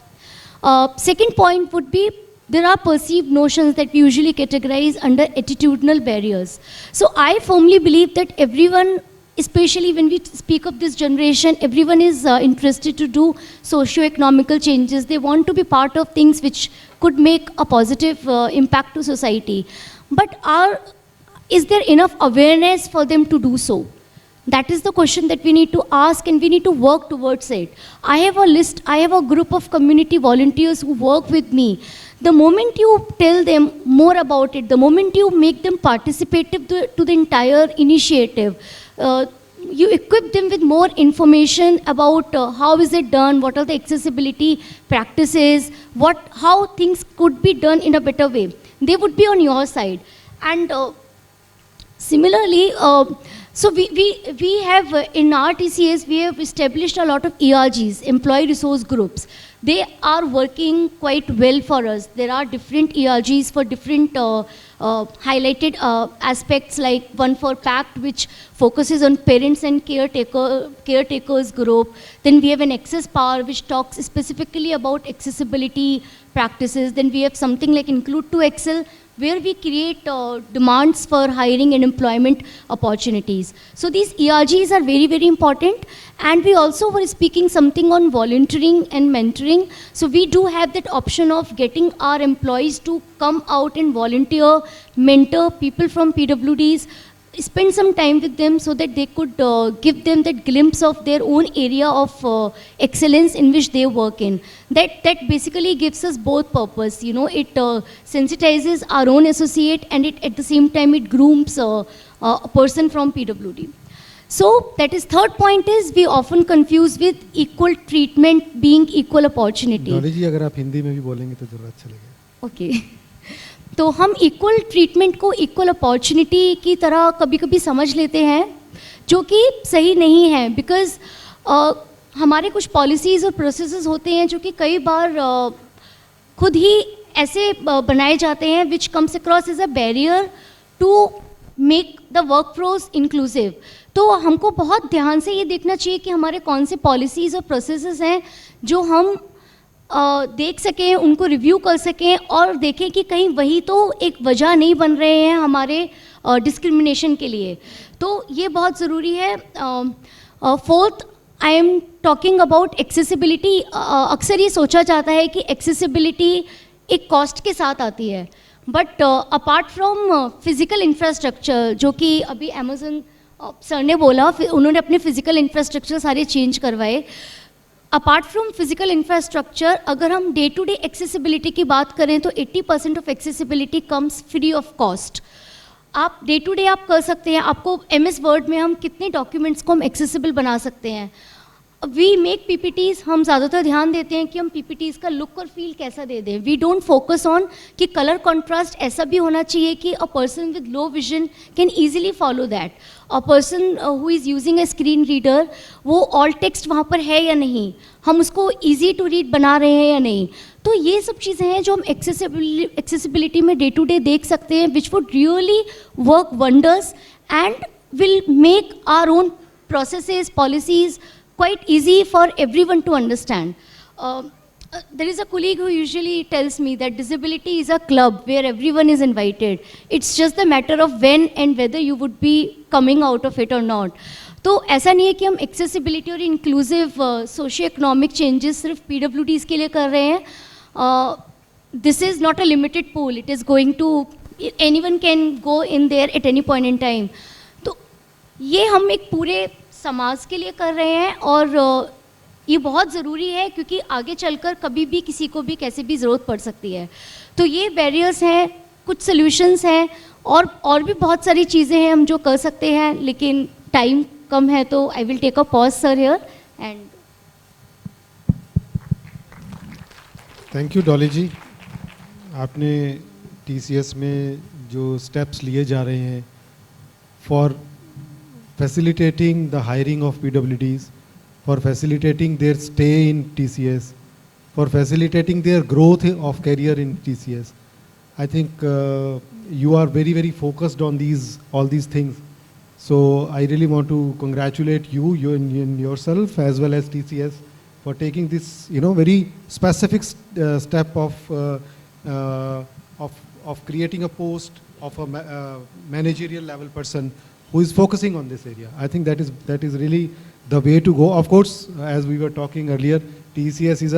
Speaker 7: Second point would be, there are perceived notions that we usually categorize under attitudinal barriers. So I firmly believe that everyone, especially when we speak of this generation, everyone is interested to do socio-economical changes. They want to be part of things which could make a positive impact to society. But is there enough awareness for them to do so? That is the question that we need to ask, and we need to work towards it. I have a group of community volunteers who work with me. The moment you tell them more about it, the moment you make them participative to the entire initiative, you equip them with more information about how is it done, what are the accessibility practices, how things could be done in a better way. They would be on your side. And similarly, so we have, in our TCS, we have established a lot of ERGs, employee resource groups. They are working quite well for us. There are different ERGs for different highlighted aspects, like one for PACT, which focuses on parents and caretakers group. Then we have an Access Power, which talks specifically about accessibility practices. Then we have something like Include to Excel, where we create demands for hiring and employment opportunities. So these ERGs are very, very important. And we also were speaking something on volunteering and mentoring. So we do have that option of getting our employees to come out and volunteer, mentor people from PwDs, spend some time with them so that they could give them that glimpse of their own area of excellence in which they work in. That basically gives us both purpose. You know, it sensitizes our own associate, and it at the same time it grooms a person from PwD. So that is third point is we often confuse with equal treatment being equal opportunity.
Speaker 4: Dolly ji अगर आप हिंदी में भी बोलेंगे तो ज़रा अच्छा लगेगा.
Speaker 7: Okay तो हम इक्वल ट्रीटमेंट को इक्वल अपॉर्चुनिटी की तरह कभी कभी समझ लेते हैं, जो कि सही नहीं है. बिकॉज हमारे कुछ पॉलिसीज़ और प्रोसेसेस होते हैं जो कि कई बार खुद ही ऐसे बनाए जाते हैं which comes across as a barrier to make the work force inclusive. तो हमको बहुत ध्यान से ये देखना चाहिए कि हमारे कौन से पॉलिसीज़ और प्रोसेसेस हैं जो हम देख सकें, उनको रिव्यू कर सकें और देखें कि कहीं वही तो एक वजह नहीं बन रहे हैं हमारे डिस्क्रिमिनेशन के लिए. तो ये बहुत ज़रूरी है. Fourth, I am talking about accessibility. अक्सर ये सोचा जाता है कि एक्सेसिबिलिटी एक कॉस्ट के साथ आती है, but apart from physical infrastructure, जो कि अभी अमेज़न सर ने बोला, उन्होंने अपने फिज़िकल इंफ्रास्ट्रक्चर सारे चेंज करवाए. अपार्ट फ्रॉम फिजिकल इंफ्रास्ट्रक्चर, अगर हम डे टू डे एक्सेसिबिलिटी की बात करें तो 80% of accessibility comes free of cost. आप डे टू डे आप कर सकते हैं. आपको MS वर्ड में हम कितने डॉक्यूमेंट्स को हम एक्सेसिबल बना सकते हैं. वी मेक PPTs, हम ज़्यादातर ध्यान देते हैं कि हम PPTs का लुक और फील कैसा दे दें. वी डोंट फोकस ऑन कि कलर कॉन्ट्रास्ट ऐसा भी होना चाहिए कि a person with low vision can easily follow that. A person who is using a screen reader, वो ऑल टेक्स्ट वहाँ पर है या नहीं, हम उसको ईजी टू रीड बना रहे हैं या नहीं. तो ये सब चीज़ें हैं जो हम एक्सेसिबिलिटी में डे टू डे देख सकते हैं, which would really work wonders and will make our own processes, policies quite easy for everyone to understand. There is a colleague who usually tells me that disability is a club where everyone is invited. It's just the matter of when and whether you would be coming out of it or not. तो ऐसा नहीं है कि हम accessibility और inclusive socio economic changes सिर्फ PWDs के लिए कर रहे हैं. This is not a limited pool. It is going to, anyone can go in there at any point in time. तो ये हम एक पूरे समाज के लिए कर रहे हैं और ये बहुत ज़रूरी है, क्योंकि आगे चलकर कभी भी किसी को भी कैसे भी ज़रूरत पड़ सकती है. तो ये बैरियर्स हैं, कुछ सॉल्यूशंस हैं और भी बहुत सारी चीज़ें हैं हम जो कर सकते हैं, लेकिन टाइम कम है. तो I will take a pause sir here and
Speaker 4: thank you Dolly ji. आपने TCS में जो स्टेप्स लिए जा रहे हैं for facilitating the hiring of PwDs, for facilitating their stay in TCS, for facilitating their growth of career in TCS. I think you are very, very focused on all these things. So I really want to congratulate you and yourself as well as TCS for taking this, very specific step of creating a post of a managerial level person who is focusing on this area. I think that is really the way to go. Of course, as we were talking earlier, TCS is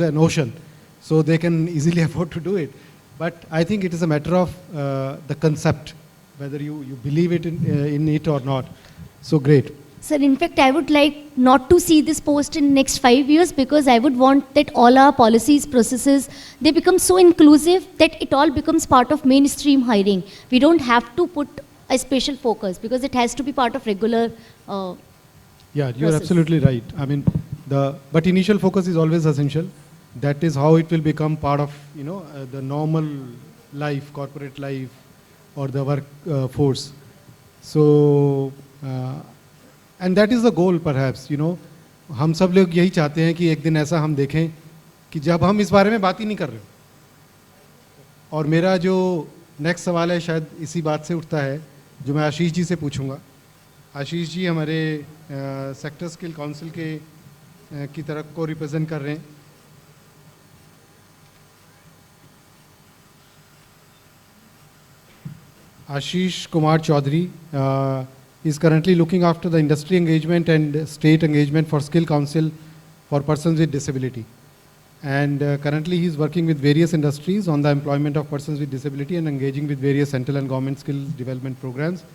Speaker 4: an ocean, so they can easily afford to do it. But I think it is a matter of the concept, whether you believe it in it or not. So great.
Speaker 7: Sir, in fact, I would like not to see this post in next 5 years, because I would want that all our policies, processes, they become so inclusive that it all becomes part of mainstream hiring. We don't have to put a special focus because it has to be part of regular.
Speaker 4: Yeah, you're
Speaker 7: process.
Speaker 4: absolutely right. I mean, but initial focus is always essential. That is how it will become part of, the normal life, corporate life, or the work force. So, and that is the goal perhaps, हम सब लोग यही चाहते हैं कि एक दिन ऐसा हम देखें कि जब हम इस बारे में बात ही नहीं कर रहे हो। और मेरा जो नेक्स्ट सवाल है शायद इसी बात से उठता है, जो मैं आशीष जी से पूछूंगा। आशीष जी हमारे सेक्टर स्किल काउंसिल की तरफ को रिप्रेजेंट कर रहे हैं। Ashish Kumar Chaudhary is currently looking after the industry engagement and state engagement for Skill Council for persons with disability. And currently he is working with various industries on the employment of persons with disability and engaging with various central and government skill development programs,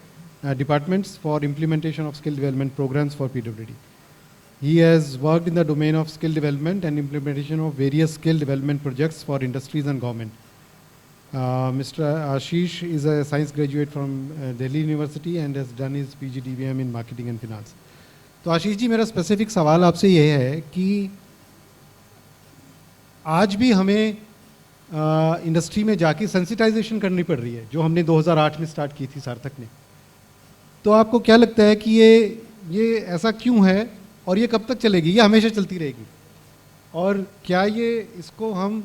Speaker 4: departments for implementation of skill development programs for PwD. He has worked in the domain of skill development and implementation of various skill development projects for industries and government. Mr. Ashish is a science graduate from Delhi University and has done his PG DBM in marketing and finance. तो आशीष जी मेरा specific सवाल आपसे ये है कि आज भी हमें इंडस्ट्री में जाके सेंसिटाइजेशन करनी पड़ रही है, जो हमने 2008 में स्टार्ट की थी सार्थक ने। तो आपको क्या लगता है कि ये ऐसा क्यों है और ये कब तक चलेगी, ये हमेशा चलती रहेगी? और क्या ये इसको हम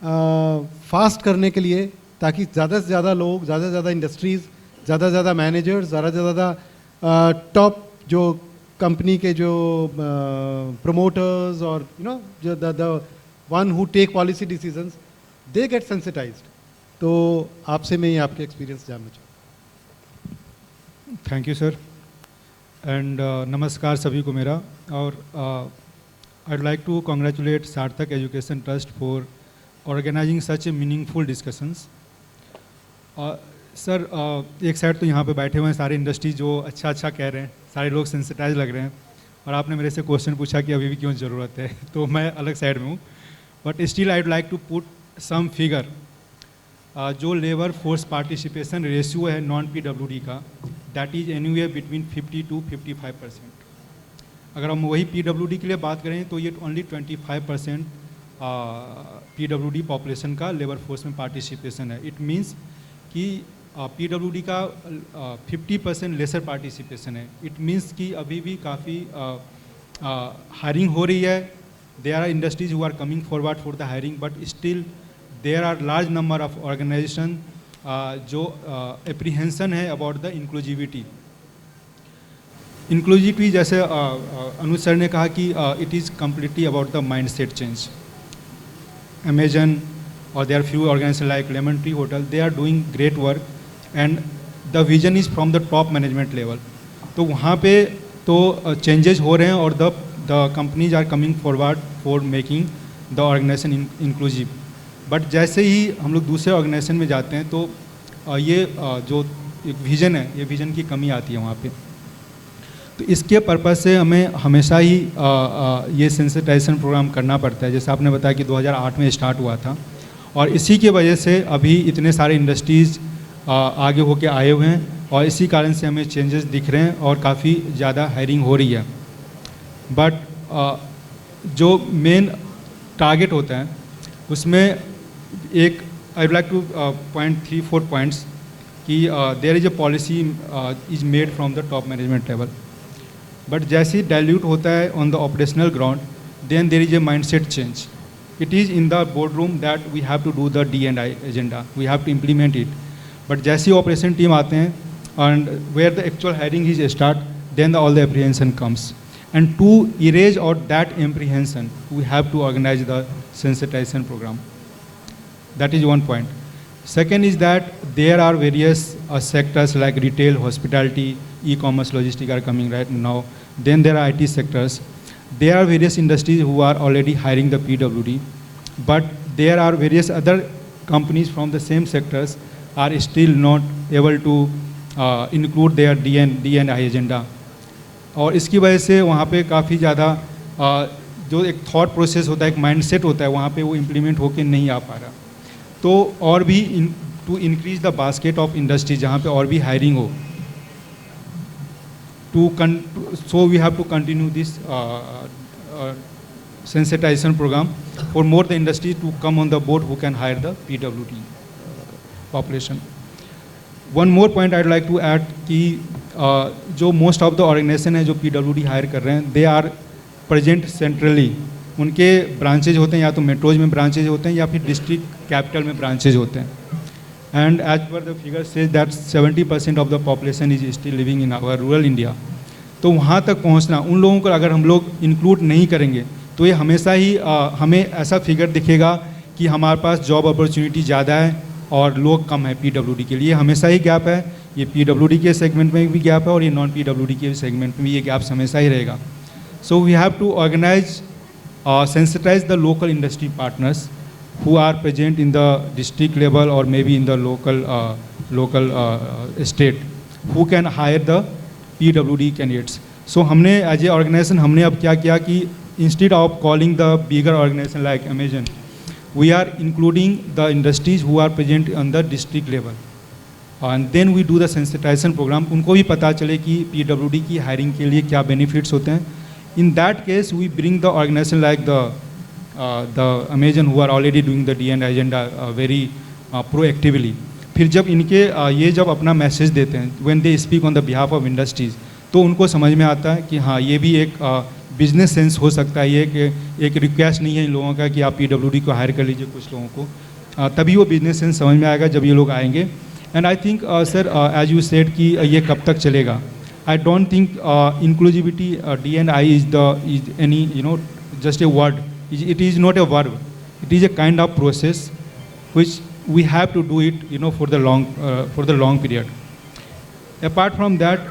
Speaker 4: फास्ट करने के लिए, ताकि ज़्यादा से ज़्यादा लोग, ज़्यादा से ज़्यादा इंडस्ट्रीज़, ज़्यादा से ज़्यादा मैनेजर्स, ज़्यादा से ज़्यादा टॉप जो कंपनी के जो प्रमोटर्स और जो the one who take policy decisions, they get sensitised? तो आपसे मैं ये आपके एक्सपीरियंस जानना चाहूँ।
Speaker 8: थैंक यू सर, एंड नमस्कार सभी को मेरा। और I would like to congratulate Sarthak education trust for organising such a meaningful discussions. Sir एक साइड तो यहाँ पे बैठे हुए हैं सारे इंडस्ट्री जो अच्छा कह रहे हैं, सारे लोग सेंसिटाइज लग रहे हैं, और आपने मेरे से क्वेश्चन पूछा कि अभी भी क्यों ज़रूरत है, तो मैं अलग साइड में हूँ। But still I would like to put some figure. जो लेबर फोर्स पार्टिसिपेशन रेशियो है नॉन PWD का, that is anywhere between 50 to 55%। अगर हम वही PWD के लिए बात करें तो ये ओनली 25% PWD पॉपुलेशन का लेबर फोर्स में पार्टिसिपेशन है। इट मीन्स कि PWD का 50% लेसर पार्टिसिपेशन है। इट मीन्स कि अभी भी काफ़ी हायरिंग हो रही है। There are industries who are coming forward for the hiring, but still there are large number of organisation जो एप्रीहेंशन है अबाउट द इंक्लूसिविटी। इंक्लूसिविटी जैसे अनुज सर ने कहा कि it is completely about the mind set change. Amazon or there are few organizations like Lemon Tree Hotel, they are doing great work and the vision is from the top management level. तो वहाँ पे तो changes हो रहे हैं और the companies are coming forward for making the organization inclusive. But जैसे ही हम लोग दूसरे organization में जाते हैं तो ये जो एक vision है, ये vision की कमी आती है वहाँ पे। तो इसके पर्पज़ से हमें हमेशा ही ये सेंसिटाइजेशन प्रोग्राम करना पड़ता है। जैसे आपने बताया कि 2008 में स्टार्ट हुआ था, और इसी की वजह से अभी इतने सारे इंडस्ट्रीज़ आगे होके आए हुए हैं, और इसी कारण से हमें चेंजेस दिख रहे हैं और काफ़ी ज़्यादा हायरिंग हो रही है। बट जो मेन टारगेट होता है उसमें एक I would like to point 3-4 points कि there is a policy is made from the top management level, but जैसे ही डाइल्यूट होता है on the operational ground, then there is a mindset change. It is in the board room that we have to do the D&I agenda, we have to implement it. But जैसे ही operation team आते हैं and where the actual hiring is start, then all the apprehension comes, and to erase out that apprehension we have to organise the sensitisation programme. That is one point. Second is that there are various sectors like retail, hospitality, e-commerce, logistics are coming right now. Then there are IT sectors. There are various industries who are already hiring the PWD, but there are various other companies from the same sectors are still not able to include their D&I agenda. और इसकी वजह से वहाँ पे काफ़ी ज़्यादा जो एक थॉट प्रोसेस होता है, एक माइंडसेट होता है, वहाँ पे वो इम्प्लीमेंट होके नहीं आ पा रहा। तो और भी to increase the basket of industry जहाँ पे और भी हायरिंग हो. So we have to continue this sensitization program for more the industry to come on the board who can hire the PwD population. One more point I'd like to add कि जो most of the organization है जो PwD hire कर रहे हैं, they are present centrally. उनके branches होते हैं या तो metros में branches होते हैं या फिर district capital में branches होते हैं. And as per the figure says that 70% of the population is still living in our rural India. तो वहाँ तक पहुँचना, उन लोगों को अगर हम लोग इंक्लूड नहीं करेंगे तो ये हमेशा ही हमें ऐसा फिगर दिखेगा कि हमारे पास जॉब अपॉर्चुनिटी ज़्यादा है और लोग कम है PwD के लिए. हमेशा ही गैप है, ये PwD के सेगमेंट में भी गैप है और ये नॉन PwD के सेगमेंट में भी ये गैप हमेशा ही रहेगा. So we have to organise sensitize the local industry partners who are present in the district level or maybe in the local state who can hire the PwD candidates. So हमने as a organization हमने अब क्या किया कि instead of calling the bigger organization like Amazon, we are including the industries who are present on the district level. And then we do the sensitization program. उनको भी पता चले कि PwD की hiring के लिए क्या benefits होते हैं. In that case, we bring the organization like the Amazon who are already doing the D&I agenda very proactively. फिर जब इनके ये जब अपना मैसेज देते हैं when they speak on the behalf of industries, तो उनको समझ में आता है कि हाँ ये भी एक बिजनेस सेंस हो सकता है. ये कि एक रिक्वेस्ट नहीं है इन लोगों का कि आप PwD को हायर कर लीजिए कुछ लोगों को, तभी वो बिजनेस सेंस समझ में आएगा जब ये लोग आएंगे. And I think sir as you said कि ये कब तक चलेगा. I don't think inclusivity D&I is any just a word. It is not a verb. It is a kind of process which we have to do it for the long period. Apart from that,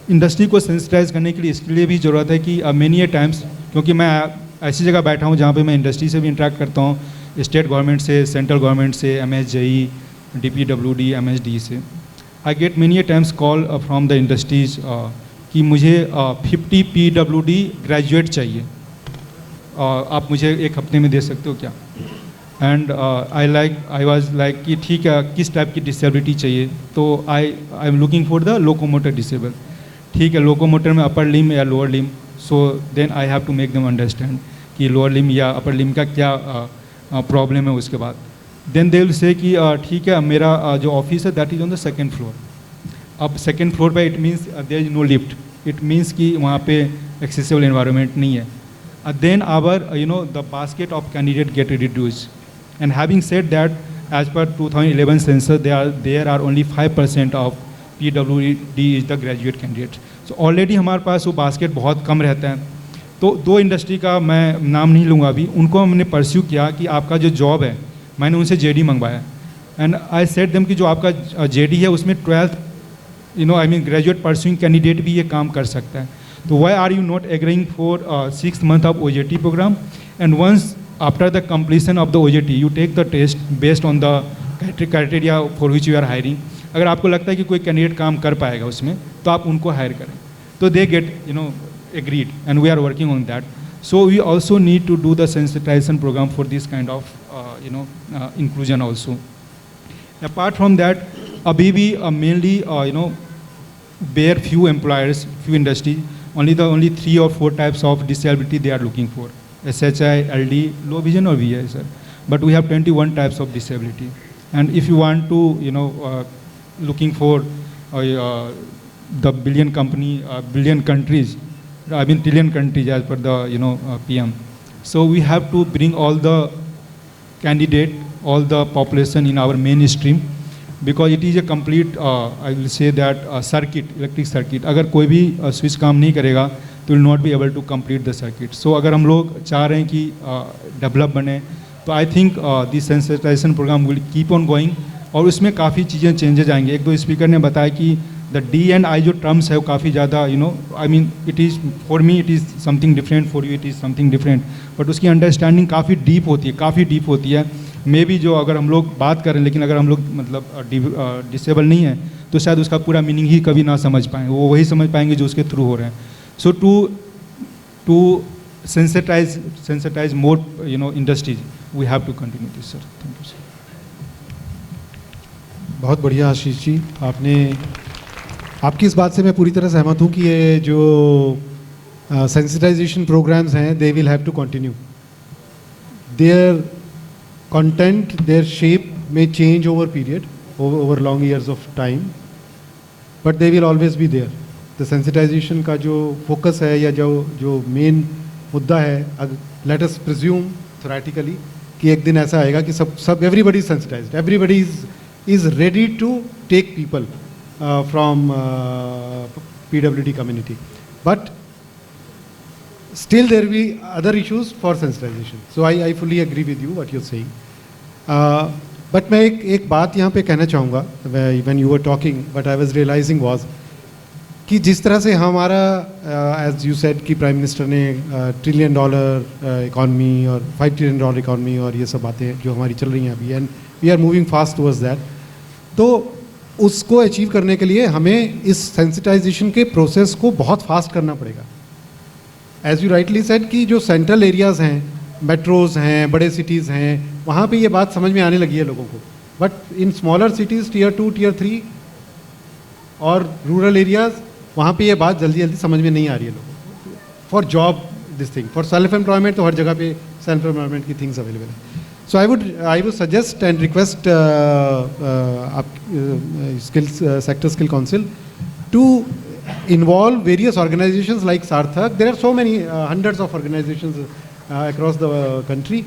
Speaker 8: industry को sensitize करने के लिए इसके लिए भी ज़रूरत है कि many a times, क्योंकि मैं ऐसी जगह बैठा हूँ जहाँ पे मैं इंडस्ट्री से भी इंटरेक्ट करता हूँ, स्टेट गवर्नमेंट से, सेंट्रल गवर्नमेंट से, MSJE, DPWD, MSD से. I get many a times call from the industries कि मुझे 50 PwD ग्रेजुएट चाहिए, आप मुझे एक हफ्ते में दे सकते हो क्या. एंड आई वाज लाइक कि ठीक है किस टाइप की डिसेबिलिटी चाहिए, तो I am looking for the locomotor disable. ठीक है, लोकोमोटर में अपर लिम या lower limb, so then I have to make them understand कि लोअर लिम या अपर लिम का क्या प्रॉब्लम है. उसके बाद देन दे विल से कि ठीक है मेरा जो ऑफिस है that is on the second floor. अब सेकेंड फ्लोर पे it means there is no lift, it means कि वहाँ पे एक्सेसिबल एनवायरनमेंट नहीं है. Then our the basket of candidate get reduce. And having said that as per 2011 census there are only 5% of PwD is the graduate candidate. So already हमारे पास वो basket बहुत कम रहता है. तो दो इंडस्ट्री का मैं नाम नहीं लूँगा अभी, उनको हमने परस्यू किया कि आपका जो जॉब है, मैंने उनसे JD मंगवाया. एंड आई सेड देम कि जो आपका JD है उसमें 12th ग्रेजुएट परस्यूइंग कैंडिडेट भी ये काम कर सकता है. तो why are you not agreeing for 6 month of OJT programme. And once after the completion of the OJT you take the test based on the criteria for which you are hiring. अगर आपको लगता है कि कोई candidate काम कर पाएगा उसमें तो आप उनको हायर करें. तो they get agreed and we are working on that. So we also need to do the sensitization program for this kind of inclusion also. Apart from that, abhi bhi mainly bare few employers, few industries, only 3 or 4 types of disability they are looking for: SHI, LD, low vision or VI, sir. But we have 21 types of disability. And if you want to looking for the billion countries, I mean trillion countries as per the PM. So we have to bring all the candidate, all the population in our mainstream, because it is a complete I will say that circuit, electric circuit. अगर कोई भी switch काम नहीं करेगा तो will not be able to complete the circuit. So अगर हम लोग चाह रहे हैं कि develop बने, तो I think this sensitization program will keep on going. और उसमें काफ़ी चीज़ें चेंजेज आएंगे. एक दो स्पीकर ने बताया कि द D&I जो टर्म्स है वो काफ़ी ज़्यादा I mean it is for me it is something different, for you it is something different, but उसकी अंडरस्टैंडिंग काफ़ी डीप होती है. मे बी जो अगर हम लोग बात करें, लेकिन अगर हम लोग मतलब डिसेबल नहीं है तो शायद उसका पूरा मीनिंग ही कभी ना समझ पाएँ. वो वही समझ पाएंगे जो उसके थ्रू हो रहे हैं. सो to sensitize more industries, we have to continue this, sir. Thank you, sir.
Speaker 4: बहुत बढ़िया आशीष जी, आपकी इस बात से मैं पूरी तरह सहमत हूँ कि ये जो सेंसिटाइजेशन प्रोग्राम्स हैं, they will have to continue. Their content, their shape may change over period, over long years of time, but they will always be there. The sensitization का जो focus है या जो main मुद्दा है, let us presume theoretically कि एक दिन ऐसा आएगा कि सब everybody is sensitized, everybody is ready to take people from PwD community, but still there will be other issues for sensitization. So I fully agree with you what you're saying. But मैं एक बात यहाँ पे कहना चाहूँगा, when you were talking what I was realising was कि जिस तरह से हमारा एज यू सेड कि प्राइम मिनिस्टर ने $1 ट्रिलियन इकॉनमी और $5 ट्रिलियन इकॉनमी और ये सब बातें जो हमारी चल रही हैं अभी, and we are moving fast towards that, तो उसको अचीव करने के लिए हमें इस सेंसिटाइजेशन के प्रोसेस को बहुत फास्ट करना पड़ेगा. एज यू राइटली सेड कि जो सेंट्रल एरियाज़ हैं, मेट्रोज़ हैं, बड़े सिटीज़ हैं, वहाँ पे ये बात समझ में आने लगी है लोगों को, but in smaller cities, Tier 2, Tier 3 और रूरल एरियाज़, वहाँ पे ये बात जल्दी जल्दी समझ में नहीं आ रही है लोगों को. For job this thing, for self employment तो हर जगह पे सेल्फ एम्प्लॉयमेंट की थिंग्स अवेलेबल है. So I would suggest and request skills sector skill council to involve various organizations like Sarthak. There are so many hundreds of organizations across the country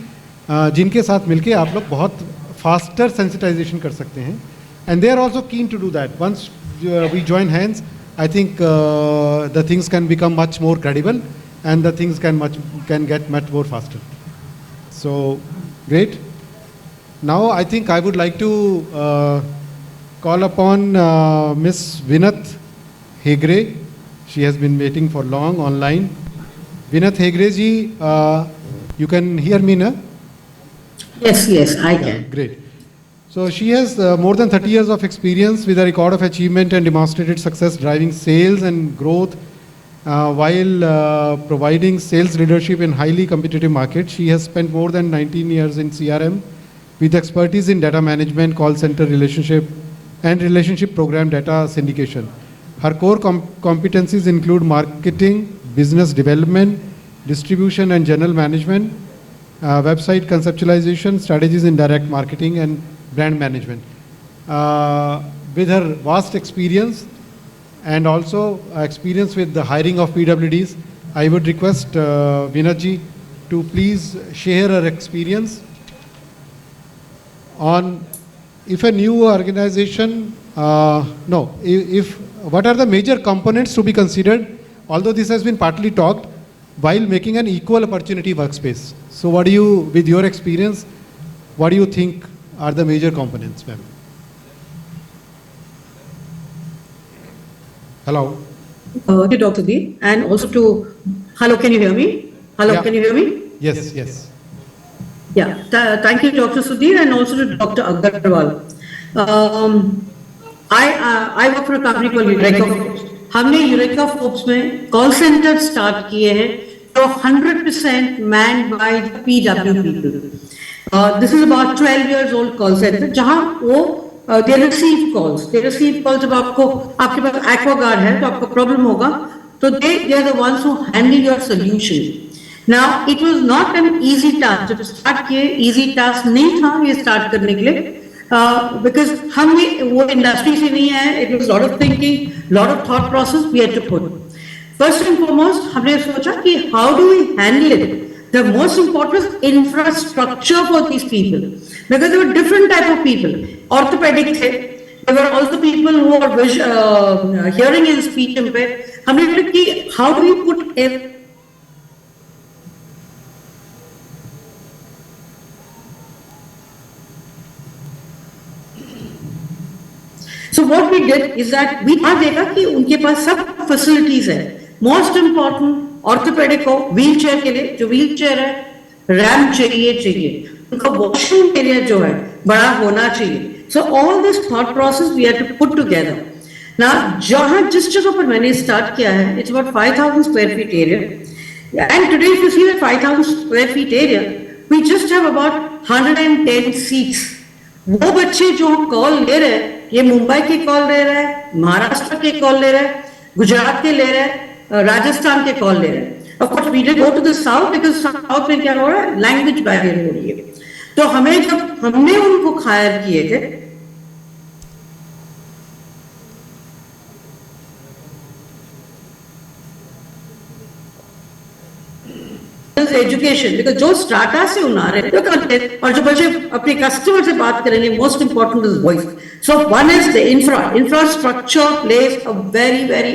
Speaker 4: जिनके साथ मिलके आप लोग बहुत फास्टर सेंसिटाइजेशन कर सकते हैं, and they are also keen to do that. Once we join hands, I think the things can become much more credible and the things can get much more faster. So great. Now I think I would like to call upon Miss Vinat Hegre. She has been waiting for long online. Vinat Hegre ji, you can hear me now?
Speaker 9: Yes, I can.
Speaker 4: Great. So she has more than 30 years of experience with a record of achievement and demonstrated success driving sales and growth while providing sales leadership in highly competitive markets. She has spent more than 19 years in CRM with expertise in data management, call center relationship program data syndication. Her core competencies include marketing, business development, distribution and general management, website conceptualization, strategies in direct marketing and brand management. With her vast experience and also experience with the hiring of PwDs, I would request Vinat ji to please share her experience on if a new organization, what are the major components to be considered, although this has been partly talked, while making an equal opportunity workspace. So what do you, with your experience, what do you think are the major components, ma'am? Hello.
Speaker 9: To Dr. D, and also to, hello, can you hear me? Hello, yeah. Can you hear me?
Speaker 4: Yes.
Speaker 9: Yeah, thank you, Dr. Sudhir, and also to Dr. Aggarwal. I work for a company called Eureka Forbes. हमने eureka Forbes में call centre start किए हैं तो 100% manned by the PW people. This is about 12 years old call centre जहां वो they receive calls जब आपके पास Aquaguard है तो आपका प्रॉब्लम होगा तो they are the ones who handle your solution. Now it was not an easy task. जब स्टार्ट किए इजी टास्क नहीं था ये स्टार्ट करने के लिए because हमने वो इंडस्ट्री से नहीं है. It was lot of thinking, lot of thought process we had to put. First and foremost हमने सोचा कि how do we handle it. The most important infrastructure for these people because there were different type of people. Orthopaedic थे, there were also people who are hearing and speech impaired. हमने सोचा कि how do we put So what we did is that we देखा कि उनके पास सब facilities है. Most important orthopaedic को व्हील चेयर के लिए जो व्हील चेयर है, रैम्प चाहिए, उनका वॉशरूम एरिया जो है बड़ा होना चाहिए. So all this thought process we had to put together. Now जहां जिस जगह पर मैंने स्टार्ट किया है it's about 5000 square feet area, and today if you see the 5000 square feet area we just have about 110 seats. वो बच्चे जो कॉल ले रहे हैं ये मुंबई के कॉल ले रहा है, महाराष्ट्र के कॉल ले रहा है, गुजरात के ले रहा है, राजस्थान के कॉल ले रहा है. Of course, we did go to the south because south में क्या हो रहा है, लैंग्वेज बैरियर हो रही है. तो हमें जब हमने उनको हायर किए थे, एजुकेशन, बिकॉज जो स्टार्टा से उना रहे तो करते हैं, और जो बच्चे अपने कस्टमर से बात करेंगे, most important is voice. So one is the infrastructure plays a very very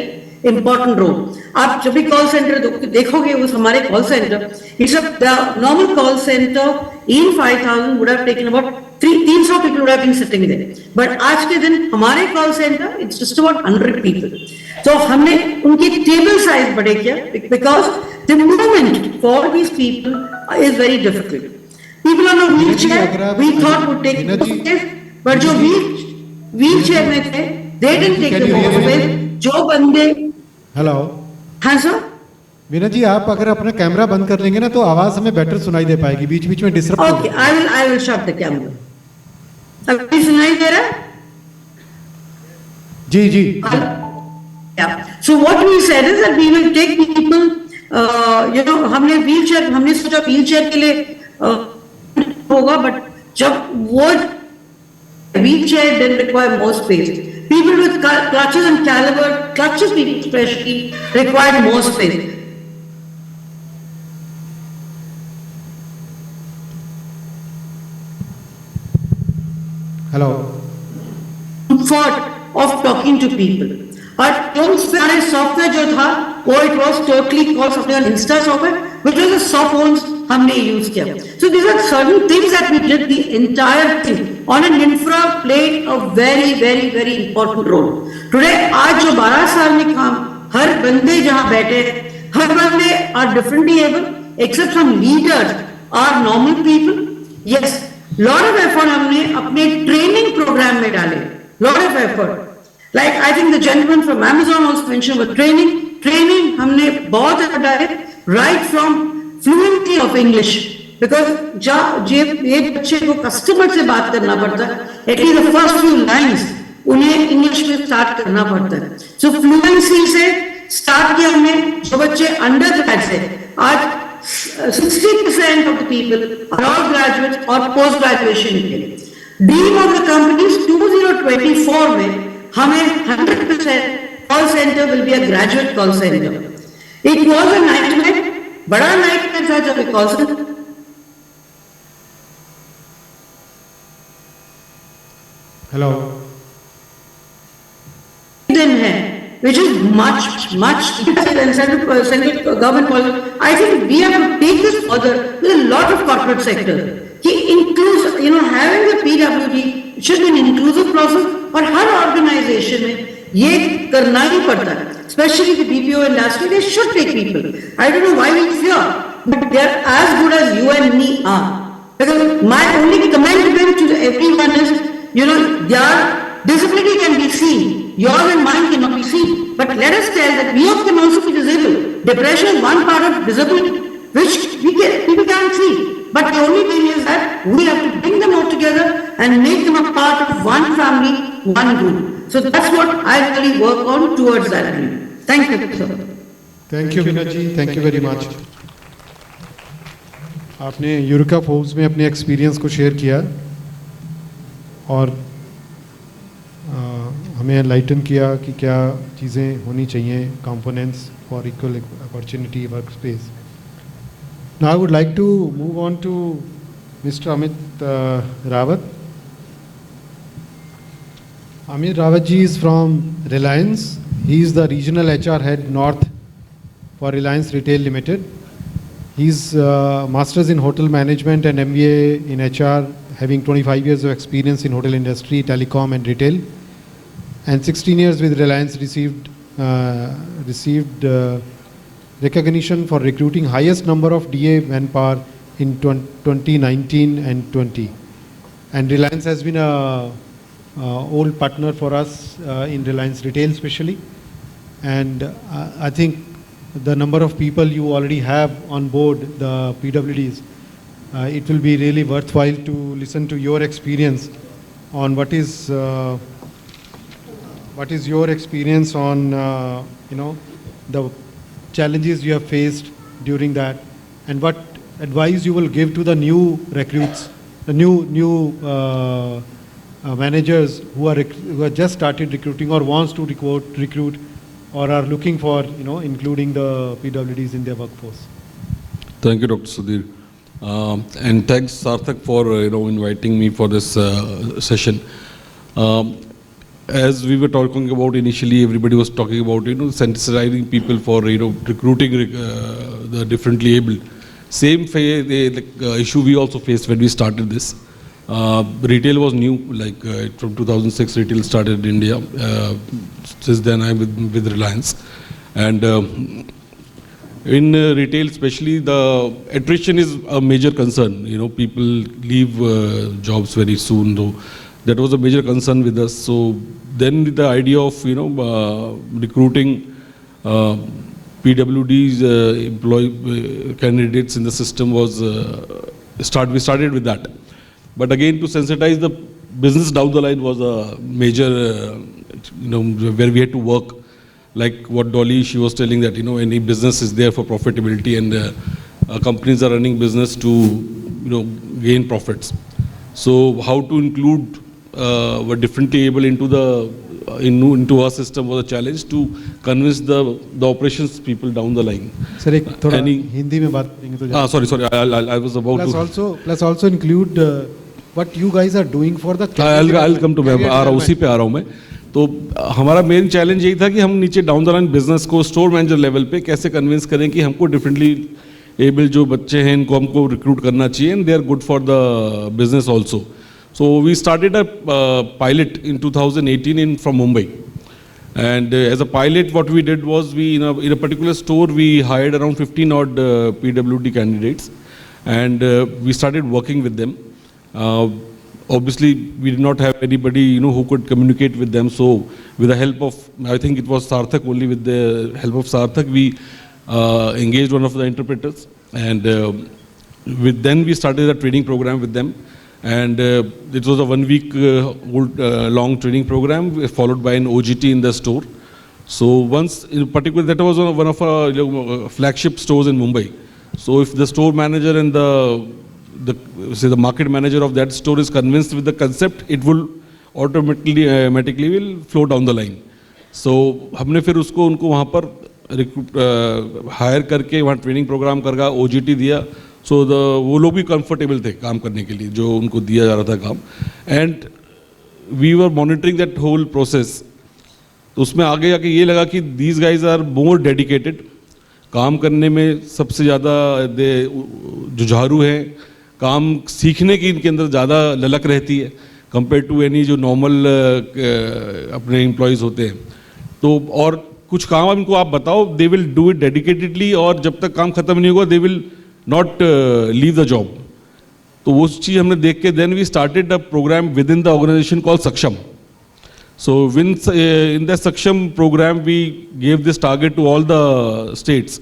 Speaker 9: important role. आप जब भी कॉल सेंटर देखोगे, उस हमारे call centre, it's the normal call centre in 5000 would have taken about 300 people would have been sitting there. But आज के दिन हमारे call centre it's just about 100 people. तो हमने उनकी टेबल साइज बढ़े किया, because the movement for these people is very difficult. People on a wheelchair we thought would take more space, but जो व्हीलचेयर में थे they didn't take the more space. जो बंदे,
Speaker 4: हेलो,
Speaker 9: हाँ सर,
Speaker 4: वीना जी, आप अगर अपना कैमरा बंद कर लेंगे ना तो आवाज हमें बेटर सुनाई दे पाएगी, बीच बीच में disturb.
Speaker 9: Okay, I will shut the camera. अभी सुनाई दे रहा है?
Speaker 4: जी जी.
Speaker 9: Yeah. So what we said is that we will take people, हमने व्हीलचेयर, हमने सोचा व्हीलचेयर के लिए होगा, बट जब वो wheelchair didn't require more space. People with clutches and caliber, clutches especially required more space.
Speaker 4: Hello.
Speaker 9: Comfort of talking to people. और हमारे सॉफ्टवेयर जो था वो it was totally called software insta software, which was a soft phones हमने use किया. So these are certain things that we did. The entire thing on an infra played a very very very important role. Today आज जो 12 साल में काम, हर बंदे जहां बैठे हैं, हर बंदे are differently able, except some leaders are normal people. Yes, lot of effort हमने अपने ट्रेनिंग प्रोग्राम में डाले, lot of effort. Like I think the gentleman from Amazon also mentioned about training हमने बहुत ज़्यादा है, right from fluency of English, because ये बच्चे को कस्टमर से बात करना पड़ता है, at least the first few lines उन्हें इंग्लिश में स्टार्ट करना पड़ता है. So fluency से स्टार्ट किया हमने. जो बच्चे अंडर ग्रेड से, आज 60% of the people are all graduates और पोस्ट ग्रेजुएशन के. ड्रीम ऑफ द कंपनीज 2024 में हमें 100% call centre will be a graduate call centre. It was a nightmare, बड़ा नाइटमेयर था जब कॉल सेंटर.
Speaker 4: हेलो.
Speaker 9: दिन है which is much better than central government policy. I think we have to take this further with a lot of corporate sector. कि inclusive, having the PwD should be an inclusive process, और हर organisation में ये करना ही पड़ता है. Especially the BPO industry, they should take people. I don't know why we fear, but they are as good as you and me are. Because my only comment to everyone is, their disability can be seen. Yours and mine cannot be seen. But let us tell that we all can also be disabled. Depression is one part of disability, which people can't see. But the only thing is that we have to bring them all together and make them a part of one family, one group. So that's what I really work on towards that dream. Thank you, sir.
Speaker 4: Thank you Veena ji, thank you very much. आपने Eureka Forbes में अपने experience को share किया और हमें enlighten किया कि क्या चीज़ें होनी चाहिए, components for equal opportunity work space. Now I would like to move on to Mr. Amit Rawat. Amit Rawat ji is from Reliance. He is the regional HR head North for Reliance Retail Limited. He's Masters in Hotel Management and MBA in HR, having 25 years of experience in hotel industry, telecom and retail. And 16 years with Reliance received recognition for recruiting highest number of DA manpower in 2019 and 20. And Reliance has been a old partner for us in Reliance Retail especially. And I think the number of people you already have on board, the PwDs, it will be really worthwhile to listen to your experience on what is what is your experience on, the challenges you have faced during that, and what advice you will give to the new recruits, the new managers who are just started recruiting or wants to recruit or are looking for, including the PwDs in their workforce.
Speaker 10: Thank you, Dr. Sudhir. And thanks, Sarthak, for inviting me for this session. As we were talking about initially, everybody was talking about sensitizing people for recruiting the differently able. Same issue we also faced when we started this. Retail was new, from 2006 retail started in India. Since then I'm with Reliance. And in retail especially, the attrition is a major concern. People leave jobs very soon, though. That was a major concern with us. So then the idea of recruiting PwDs employee candidates in the system was we started with that. But again, to sensitize the business down the line was a major where we had to work. Like what Dolly, she was telling that any business is there for profitability, and companies are running business to gain profits. So how to include were differently able into our system was a challenge to convince the operations people down the line.
Speaker 4: Sir, एक थोड़ा हिंदी में बात करेंगे तो
Speaker 10: sorry, I was about to.
Speaker 4: Plus also include what you guys are doing for the.
Speaker 10: I'll come to उसी पे आ रहा हूँ मैं. तो हमारा मेन चैलेंज यही था कि हम नीचे डाउन द लाइन बिजनेस को स्टोर मैनेजर लेवल पे कैसे कन्विंस करें कि हमको डिफरेंटली एबल जो बच्चे हैं इनको हमको रिक्रूट करना चाहिए, and they are good for the business also. So we started a pilot in 2018 from Mumbai, and as a pilot what we did was we in a particular store we hired around 15 odd PwD candidates, and we started working with them. Obviously we did not have anybody who could communicate with them, so with the help of, I think it was Sarthak, only with the help of Sarthak we engaged one of the interpreters, and then we started a training program with them. And it was a 1 week long training program followed by an OGT in the store. So once in particular, that was one of our flagship stores in Mumbai. So if the store manager and the market manager of that store is convinced with the concept, it will automatically will flow down the line. So हमने फिर उनको वहाँ पर higher करके वहाँ training programme करके OGT दिया. So वो लोग भी कंफर्टेबल थे काम करने के लिए जो उनको दिया जा रहा था काम, and we were monitoring that whole process. तो उसमें आगे जाके ये लगा कि these guys are more dedicated, काम करने में सबसे ज़्यादा जुझारू हैं, काम सीखने की इनके अंदर ज़्यादा ललक रहती है कंपेयर टू एनी जो नॉर्मल अपने एम्प्लॉयज़ होते हैं. तो और कुछ काम इनको आप बताओ, they will do it dedicatedly, और जब तक काम खत्म नहीं होगा they will not leave the job. तो वो चीज़ हमने देख के then we started a program within the organization called Saksham. So in the Saksham program we gave this target to all the states.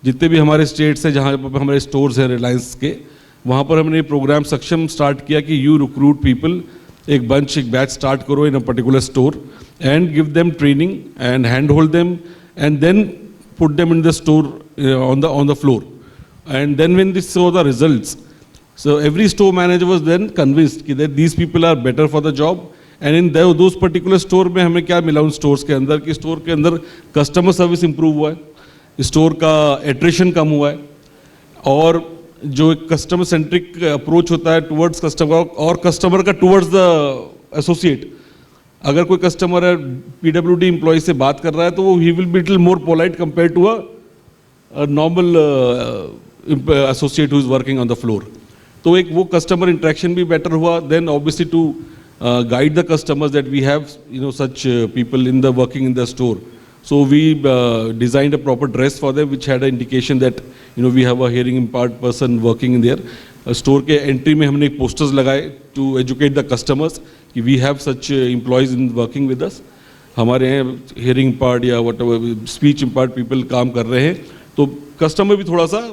Speaker 10: जितने भी हमारे states हैं जहाँ पर हमारे stores हैं Reliance के, वहाँ पर हमने प्रोग्राम सक्षम स्टार्ट किया कि you recruit people, एक batch start करो in a particular store and give them training and handhold them and then put them in the store on the floor. And then when they saw the results, so every store manager was then convinced that these people are better for the job. And in those particular store में हमें क्या मिला उन stores के अंदर कि store के अंदर customer service improve हुआ है, store का attrition कम हुआ है, और जो एक customer centric approach होता है towards customer और customer का towards the associate. अगर कोई customer है PwD employee से बात कर रहा है तो वो he will be little more polite compared to a normal associate who is working on the floor. तो एक वो customer interaction भी better हुआ. Then obviously to guide the customers that we have such people in the working in the store. So we designed a proper dress for them which had an indication that we have a hearing impaired person working in there. Store के entry में हमने posters लगाए to educate the customers कि we have such employees in working with us. हमारे हैं hearing impaired या whatever speech impaired people काम कर रहे हैं. तो customer भी थोड़ा सा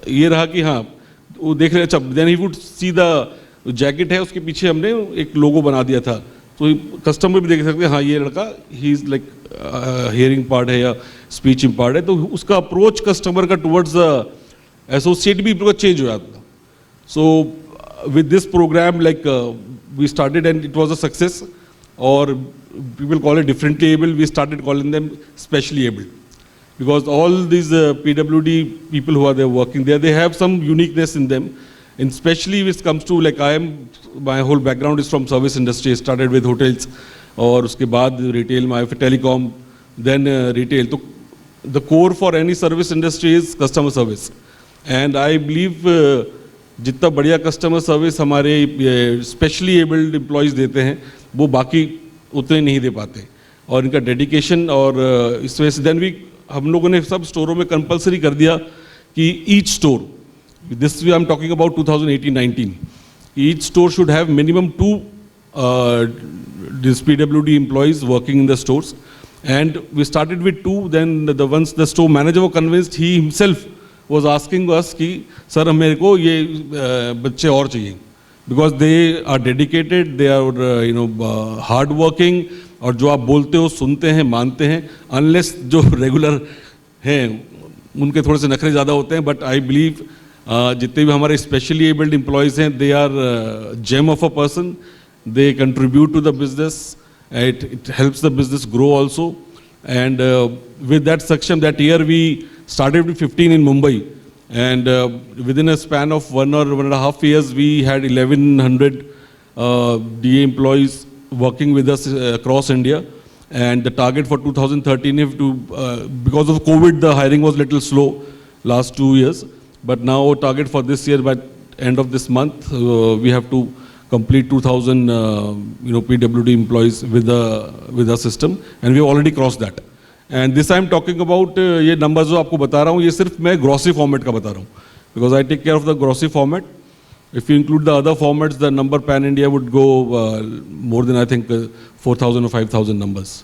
Speaker 10: ये रहा कि हाँ वो देख रहे हैं. then he would see the jacket है उसके पीछे हमने एक लोगो बना दिया था तो कस्टमर भी देख सकते हैं हाँ ये लड़का ही इज़ लाइक हियरिंग पार्ट है या स्पीच इम्पार्ट है, तो उसका अप्रोच कस्टमर का टुवर्ड्स एसोसिएट भी चेंज हो जाता। So with this programme like we started and it was a success, और people call it differently able, we started calling them specially able, because all these PWD people who are there working there, they have some uniqueness in them, and especially when it comes to like my whole background is from service industry. I started with hotels और उसके बाद retail में आया, फिर telecom, then retail. तो the core for any service industry is customer service, and I believe जितना बढ़िया customer service हमारे स्पेशली एबल्ड एम्प्लॉयज़ देते हैं वो बाकी उतने नहीं दे पाते, और इनका डेडिकेशन और इस वजह से देन भी हम लोगों ने सब स्टोरों में कंपलसरी कर दिया कि each store, this we I am talking about 2018-19, each store should have minimum 2 this PWD employees working in the stores, and we started with 2, then once the store manager was convinced, he himself was asking us कि sir मेरे को ये बच्चे और चाहिए, because they are dedicated, they are hard working, और जो आप बोलते हो सुनते हैं मानते हैं, अनलेस जो रेगुलर हैं उनके थोड़े से नखरे ज़्यादा होते हैं, बट आई बिलीव जितने भी हमारे स्पेशली एबल्ड एम्प्लॉयज़ हैं they are gem of a person, they contribute to the business, it helps the business grow also, and with that section that year we started with 15 in Mumbai, and within a span of 1 or 1.5 years we had 1100 DA employees working with us across India, and the target for 2013 is to because of COVID the hiring was little slow last 2 years, but now our target for this year by end of this month we have to complete 2000 PWD employees with the system, and we have already crossed that. And this I am talking about ये numbers जो आपको बता रहा हूँ ये सिर्फ मैं grocery format का बता रहा हूँ, because I take care of the grocery format. If you include the other formats, the number pan India would go more than I think 4,000 or 5,000 numbers.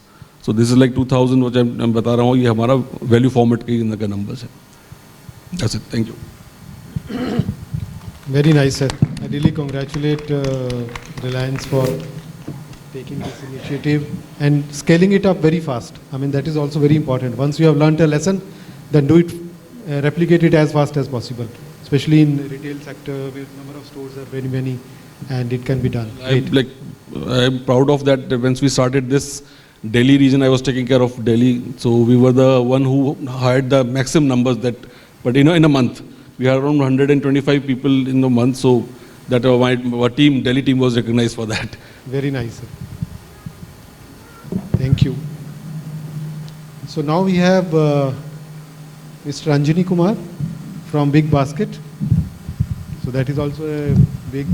Speaker 10: So this is like 2,000 which I'm बता रहा हूँ, ये हमारा value format के numbers है. That's it. Thank you.
Speaker 4: Very nice, sir. I really congratulate Reliance for taking this initiative and scaling it up very fast. I mean, that is also very important. Once you have learnt a lesson, then do it, replicate it as fast as possible, especially in retail sector where number of stores are very many and it can be done.
Speaker 10: I'm proud of that. Once we started this Delhi region, I was taking care of Delhi. So we were the one who hired the maximum numbers that, but in a month. We had around 125 people in the month, so that our team, Delhi team, was recognized for that.
Speaker 4: Very nice, sir. Thank you. So now we have Mr. Anjani Kumar from Big Basket. So that is also a big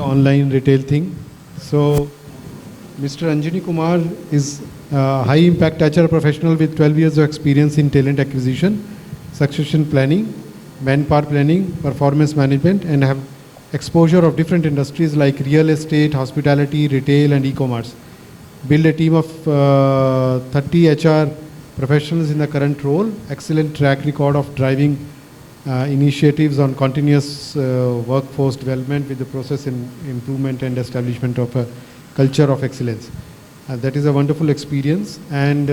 Speaker 4: online retail thing. So Mr. Anjani Kumar is a high impact HR professional with 12 years of experience in talent acquisition, succession planning, manpower planning, performance management, and have exposure of different industries like real estate, hospitality, retail, and e-commerce. Build a team of 30 HR professionals in the current role. Excellent track record of driving initiatives on continuous workforce development with the process improvement and establishment of a culture of excellence. That is a wonderful experience. And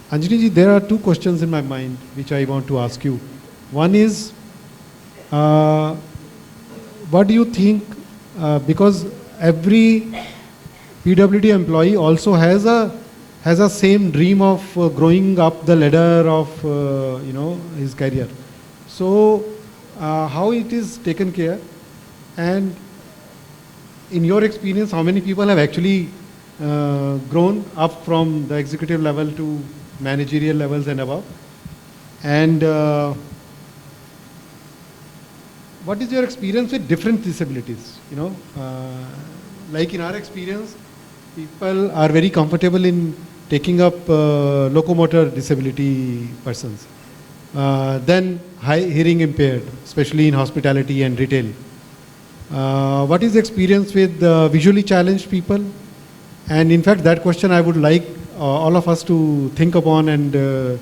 Speaker 4: Anjani ji, there are 2 questions in my mind which I want to ask you. One is, what do you think, because every PWD employee also has a same dream of growing up the ladder of his career. So how it is taken care, and in your experience, how many people have actually grown up from the executive level to managerial levels and above? And what is your experience with different disabilities? Like in our experience, people are very comfortable in taking up locomotor disability persons. Then hearing impaired, especially in hospitality and retail. What is the experience with visually challenged people? And in fact, that question I would like all of us to think upon and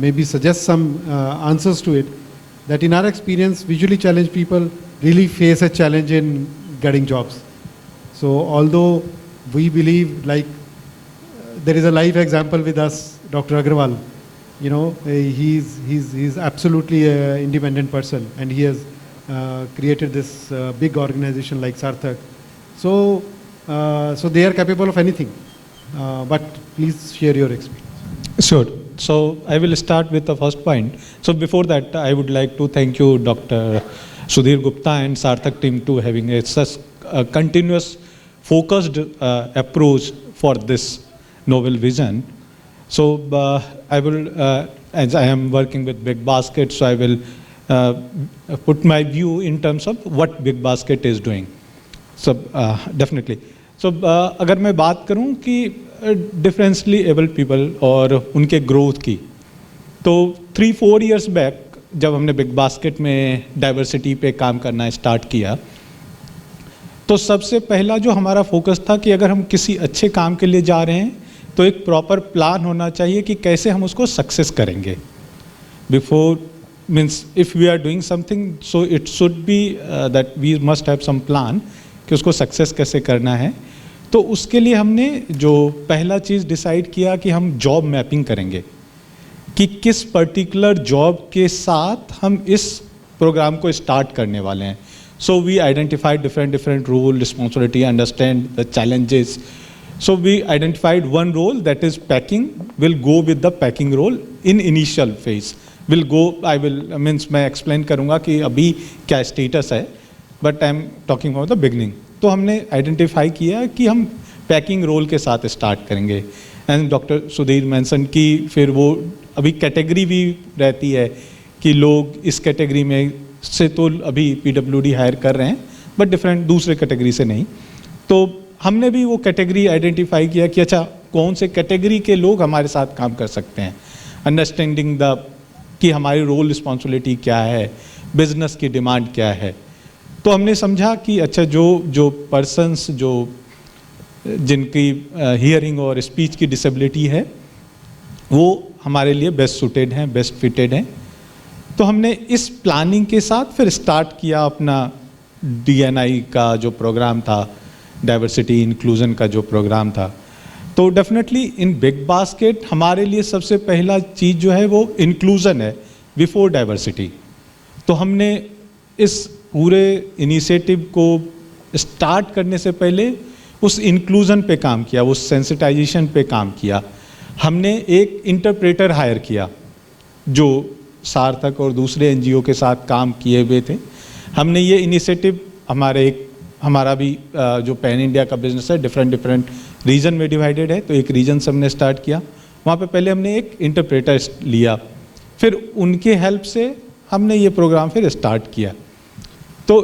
Speaker 4: maybe suggest some answers to it. That in our experience, visually challenged people really face a challenge in getting jobs. So although we believe, like, there is a live example with us, Dr. Aggarwal. You know, he's absolutely an independent person, and he has created this big organization like Sarthak. So they are capable of anything. But please share your experience.
Speaker 11: Sure. So I will start with the first point. So before that, I would like to thank you, Dr. Sudhir Gupta and Sarthak team, to having such a continuous, focused approach for this novel vision. So I will, as I am working with Big Basket, so I will put my view in terms of what Big Basket is doing. So definitely. So अगर मैं बात करूं कि differentially able people और उनके growth की, तो 3-4 years back जब हमने बिग बास्केट में डाइवर्सिटी पे काम करना स्टार्ट किया, तो सबसे पहला जो हमारा फोकस था कि अगर हम किसी अच्छे काम के लिए जा रहे हैं तो एक प्रॉपर प्लान होना चाहिए कि कैसे हम उसको सक्सेस करेंगे. Before means if we are doing something, so it should be that we must have some plan कि उसको सक्सेस कैसे करना है. तो उसके लिए हमने जो पहला चीज़ डिसाइड किया कि हम जॉब मैपिंग करेंगे कि किस पर्टिकुलर जॉब के साथ हम इस प्रोग्राम को स्टार्ट करने वाले हैं. So we identified different role, responsibility, understand the challenges. So we identified one role, that is packing. Will go with the packing role in initial phase. Will go, I will means मैं explain करूँगा कि अभी क्या status है, but I am talking about the beginning. तो हमने identify किया कि हम packing role के साथ start करेंगे. And Dr. सुधीर mentioned कि फिर वो अभी category भी रहती है कि लोग इस category में से तो अभी PwD hire कर रहे हैं, but different दूसरे category से नहीं. तो हमने भी वो कैटेगरी आइडेंटिफाई किया कि अच्छा कौन से कैटेगरी के लोग हमारे साथ काम कर सकते हैं, अंडरस्टैंडिंग द कि हमारी रोल रिस्पॉन्सिबिलिटी क्या है, बिजनेस की डिमांड क्या है. तो हमने समझा कि अच्छा जो पर्सन्स जो जिनकी हियरिंग और स्पीच की डिसेबिलिटी है वो हमारे लिए बेस्ट सूटेड हैं, बेस्ट फिटेड हैं. तो हमने इस प्लानिंग के साथ फिर स्टार्ट किया अपना DNI का जो प्रोग्राम था, डाइवर्सिटी इंक्लूजन का जो प्रोग्राम था. तो डेफिनेटली इन बिग बास्केट हमारे लिए सबसे पहला चीज़ जो है वो इंक्लूजन है बिफोर डाइवर्सिटी. तो हमने इस पूरे इनिशिएटिव को स्टार्ट करने से पहले उस इंक्लूजन पे काम किया, उस सेंसिटाइजेशन पे काम किया. हमने एक इंटरप्रेटर हायर किया जो सार्थक और दूसरे NGO के साथ काम किए हुए थे. हमने ये इनिशिएटिव हमारा भी जो पैन इंडिया का बिजनेस है डिफरेंट रीजन में डिवाइडेड है, तो एक रीजन से हमने स्टार्ट किया. वहाँ पे पहले हमने एक इंटरप्रेटर लिया, फिर उनके हेल्प से हमने ये प्रोग्राम फिर स्टार्ट किया. तो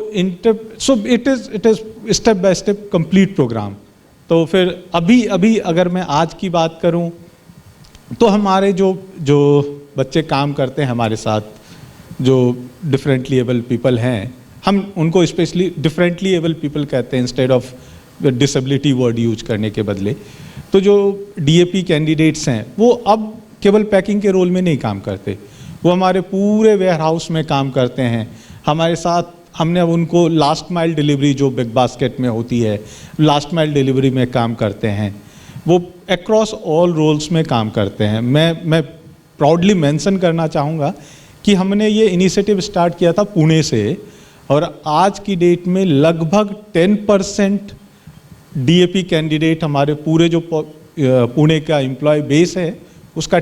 Speaker 11: so it is step by step complete programme. तो फिर अभी अगर मैं आज की बात करूँ तो हमारे जो बच्चे काम करते हैं हमारे साथ, जो डिफरेंटली एबल पीपल हैं, हम उनको स्पेशली डिफरेंटली एबल पीपल कहते हैं instead of disability word use करने के बदले. तो जो DAP कैंडिडेट्स हैं वो अब केवल पैकिंग के रोल में नहीं काम करते, वो हमारे पूरे वेयर हाउस में काम करते हैं हमारे साथ. हमने अब उनको लास्ट माइल डिलीवरी जो बिग बास्केट में होती है, लास्ट माइल डिलीवरी में काम करते हैं. वो अक्रॉस ऑल रोल्स में काम करते हैं. मैं प्राउडली मेंशन करना चाहूँगा कि हमने ये इनिशिएटिव स्टार्ट किया था पुणे से, और आज की डेट में लगभग 10% DAP कैंडिडेट हमारे पूरे जो पुणे का एम्प्लॉय बेस है उसका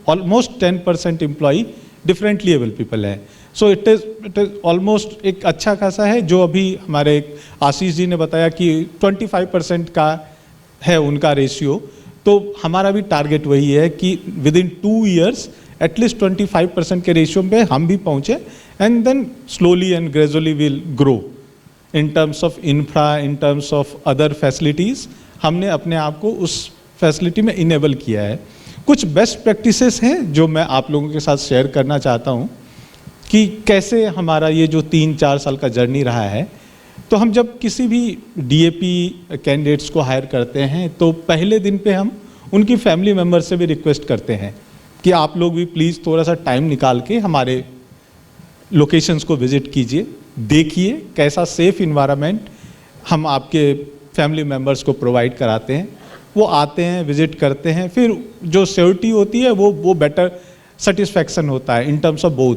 Speaker 11: almost 10% employ differently able people है. सो इट इज़ ऑलमोस्ट एक अच्छा खासा है. जो अभी हमारे आशीष जी ने बताया कि 25% का है उनका रेशियो, तो हमारा भी टारगेट वही है कि विद इन 2 years एटलीस्ट 25% के रेशियो पे हम भी पहुँचे, and then slowly and gradually will grow in terms of infra, in terms of other facilities. हमने अपने आप को उस फैसिलिटी में इनेबल किया है. कुछ बेस्ट प्रैक्टिसेस हैं जो मैं आप लोगों के साथ शेयर करना चाहता हूँ कि कैसे हमारा ये जो 3-4 साल का जर्नी रहा है. तो हम जब किसी भी DAP कैंडिडेट्स को हायर करते हैं तो पहले दिन पे हम उनकी फैमिली मेम्बर से भी रिक्वेस्ट करते हैं कि आप लोग भी प्लीज़ थोड़ा सा टाइम निकाल के हमारे लोकेशंस को विजिट कीजिए, देखिए कैसा सेफ इन्वायरमेंट हम आपके फैमिली मेम्बर्स को प्रोवाइड कराते हैं। वो आते हैं, विजिट करते हैं, फिर जो श्योरिटी होती है वो बेटर सेटिस्फैक्शन होता है इन टर्म्स ऑफ बोथ,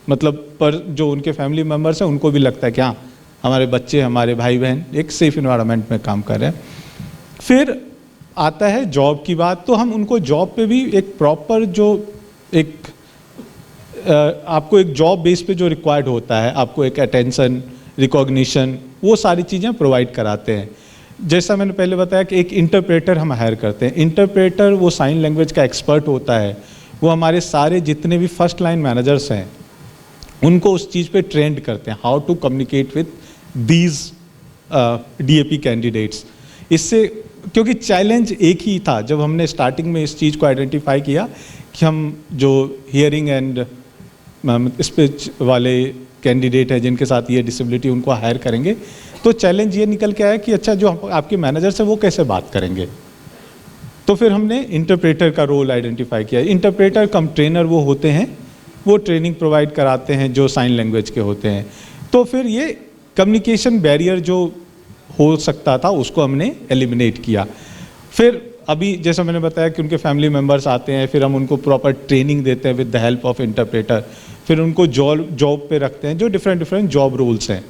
Speaker 11: मतलब पर जो उनके फैमिली मेम्बर्स हैं उनको भी लगता है कि हाँ हमारे बच्चे, हमारे भाई बहन एक सेफ इन्वायरमेंट में काम कर रहे हैं। फिर आता है जॉब की बात, तो हम उनको जॉब पे भी एक प्रॉपर जो एक आपको एक जॉब बेस पे जो रिक्वायर्ड होता है, आपको एक अटेंशन, रिकॉग्निशन, वो सारी चीज़ें प्रोवाइड कराते हैं। जैसा मैंने पहले बताया कि एक इंटरप्रेटर हम हायर करते हैं। इंटरप्रेटर वो साइन लैंग्वेज का एक्सपर्ट होता है, वो हमारे सारे जितने भी फर्स्ट लाइन मैनेजर्स हैं उनको उस चीज़ पे ट्रेंड करते हैं, how to communicate with these DAP candidates. इससे क्योंकि चैलेंज एक ही था जब हमने स्टार्टिंग में इस चीज़ को आइडेंटिफाई किया कि हम जो हियरिंग एंड स्पीच वाले कैंडिडेट हैं जिनके साथ ये डिसेबिलिटी उनको हायर करेंगे, तो चैलेंज ये निकल के आया कि अच्छा जो आपके मैनेजर से वो कैसे बात करेंगे। तो फिर हमने इंटरप्रेटर का रोल आइडेंटिफाई किया। इंटरप्रेटर कम ट्रेनर वो होते हैं, वो ट्रेनिंग प्रोवाइड कराते हैं जो साइन लैंग्वेज के होते हैं। तो फिर ये कम्युनिकेशन बैरियर जो हो सकता था उसको हमने एलिमिनेट किया। फिर अभी जैसा मैंने बताया कि उनके फैमिली मेम्बर्स आते हैं, फिर हम उनको प्रॉपर ट्रेनिंग देते हैं with the help of interpreter, फिर उनको जॉब पे रखते हैं जो डिफरेंट जॉब रोल्स हैं।